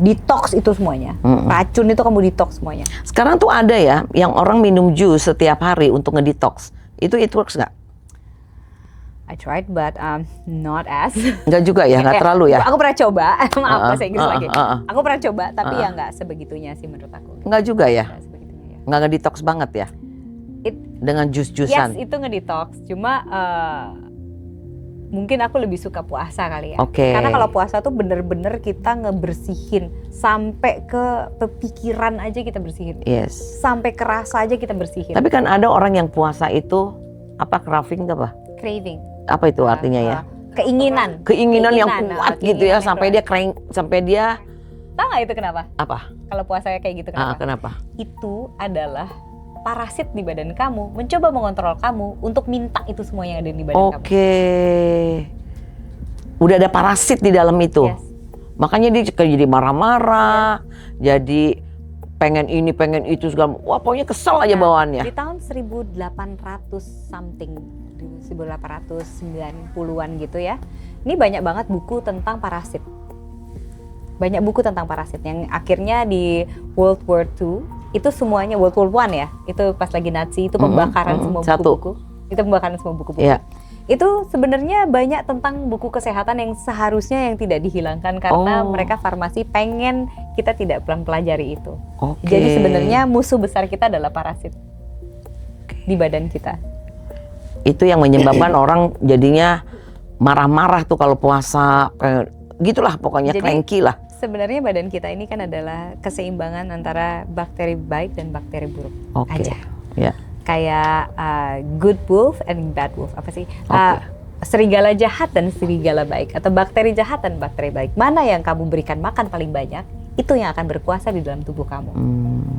Racun itu kamu detox semuanya. Sekarang tuh ada ya, yang orang minum jus setiap hari untuk ngedetox. Itu it works nggak? I tried but not as. Enggak juga ya, nggak terlalu ya. Aku pernah coba, maaf bahasa Inggris lagi. Aku pernah coba, tapi ya nggak sebegitunya sih menurut aku. Nggak juga ya? Nggak ngedetox banget ya? Dengan jus-jusan? Yes, itu ngedetox. Cuma mungkin aku lebih suka puasa kali ya. Karena kalau puasa tuh bener-bener kita ngebersihin. Sampai ke pikiran aja kita bersihin. Yes. Sampai ke rasa aja kita bersihin. Tapi kan ada orang yang puasa itu, craving apa? Craving. Apa itu artinya ya? Keinginan yang kuat gitu ya, sampai dia tahu nggak itu kenapa? Apa? Kalau puasanya kayak gitu kenapa? Kenapa? Itu adalah parasit di badan kamu mencoba mengontrol kamu untuk minta itu semua yang ada di badan kamu. Udah ada parasit di dalam itu. Yes. Makanya dia jadi marah-marah, jadi pengen ini, pengen itu segala. Wah, pokoknya kesel aja bawaannya. Di tahun 1800 something, 1890-an gitu ya. Ini banyak banget buku tentang parasit. Banyak buku tentang parasit yang akhirnya di World War II itu semuanya, World War I ya, itu pas lagi Nazi itu pembakaran semua buku-buku. Itu pembakaran semua buku-buku. Yeah. Itu sebenarnya banyak tentang buku kesehatan yang seharusnya yang tidak dihilangkan karena mereka farmasi pengen kita tidak pelajari itu. Jadi sebenarnya musuh besar kita adalah parasit di badan kita. Itu yang menyebabkan orang jadinya marah-marah tuh kalau puasa, gitulah pokoknya, cranky lah. Sebenarnya badan kita ini kan adalah keseimbangan antara bakteri baik dan bakteri buruk aja. Yeah. Kayak good wolf and bad wolf, apa sih? Serigala jahat dan serigala baik, atau bakteri jahat dan bakteri baik. Mana yang kamu berikan makan paling banyak, itu yang akan berkuasa di dalam tubuh kamu.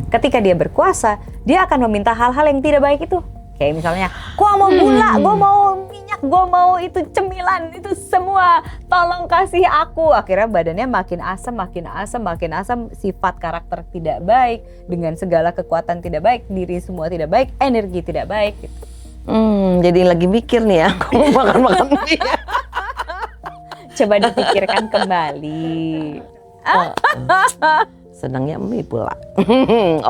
Ketika dia berkuasa, dia akan meminta hal-hal yang tidak baik itu. Kayak misalnya, gua mau gula, gua mau minyak, gua mau itu cemilan, itu semua tolong kasih aku. Akhirnya badannya makin asam, sifat karakter tidak baik, dengan segala kekuatan tidak baik, diri semua tidak baik, energi tidak baik gitu. Jadi lagi mikir nih ya, aku mau makan mie. Coba dipikirkan kembali. Senangnya mie pula.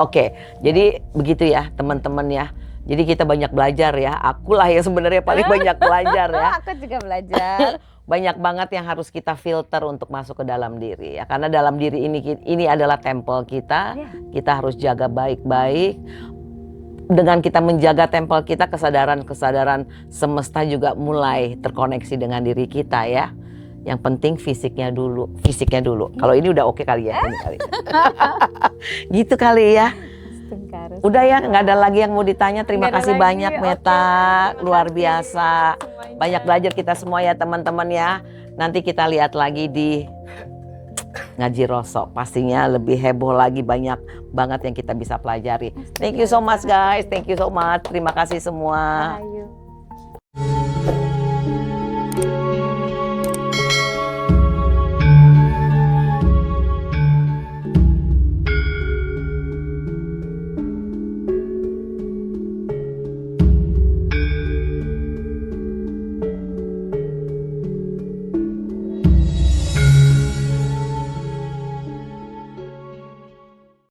Oke, jadi begitu ya teman-teman ya. Jadi kita banyak belajar ya. Akulah yang sebenarnya paling banyak belajar ya. Aku juga belajar. Banyak banget yang harus kita filter untuk masuk ke dalam diri ya. Karena dalam diri ini adalah tempel kita. Kita harus jaga baik-baik. Dengan kita menjaga tempel kita, kesadaran semesta juga mulai terkoneksi dengan diri kita ya. Yang penting fisiknya dulu. Kalau ini udah oke kali ya. Ini kali. Gitu kali ya. Udah ya, nggak ada lagi yang mau ditanya. Terima kasih banyak Meta, luar biasa. Banyak belajar kita semua ya teman-teman ya. Nanti kita lihat lagi di Ngaji Rosok. Pastinya lebih heboh lagi, banyak banget yang kita bisa pelajari. Thank you so much guys, thank you so much. Terima kasih semua.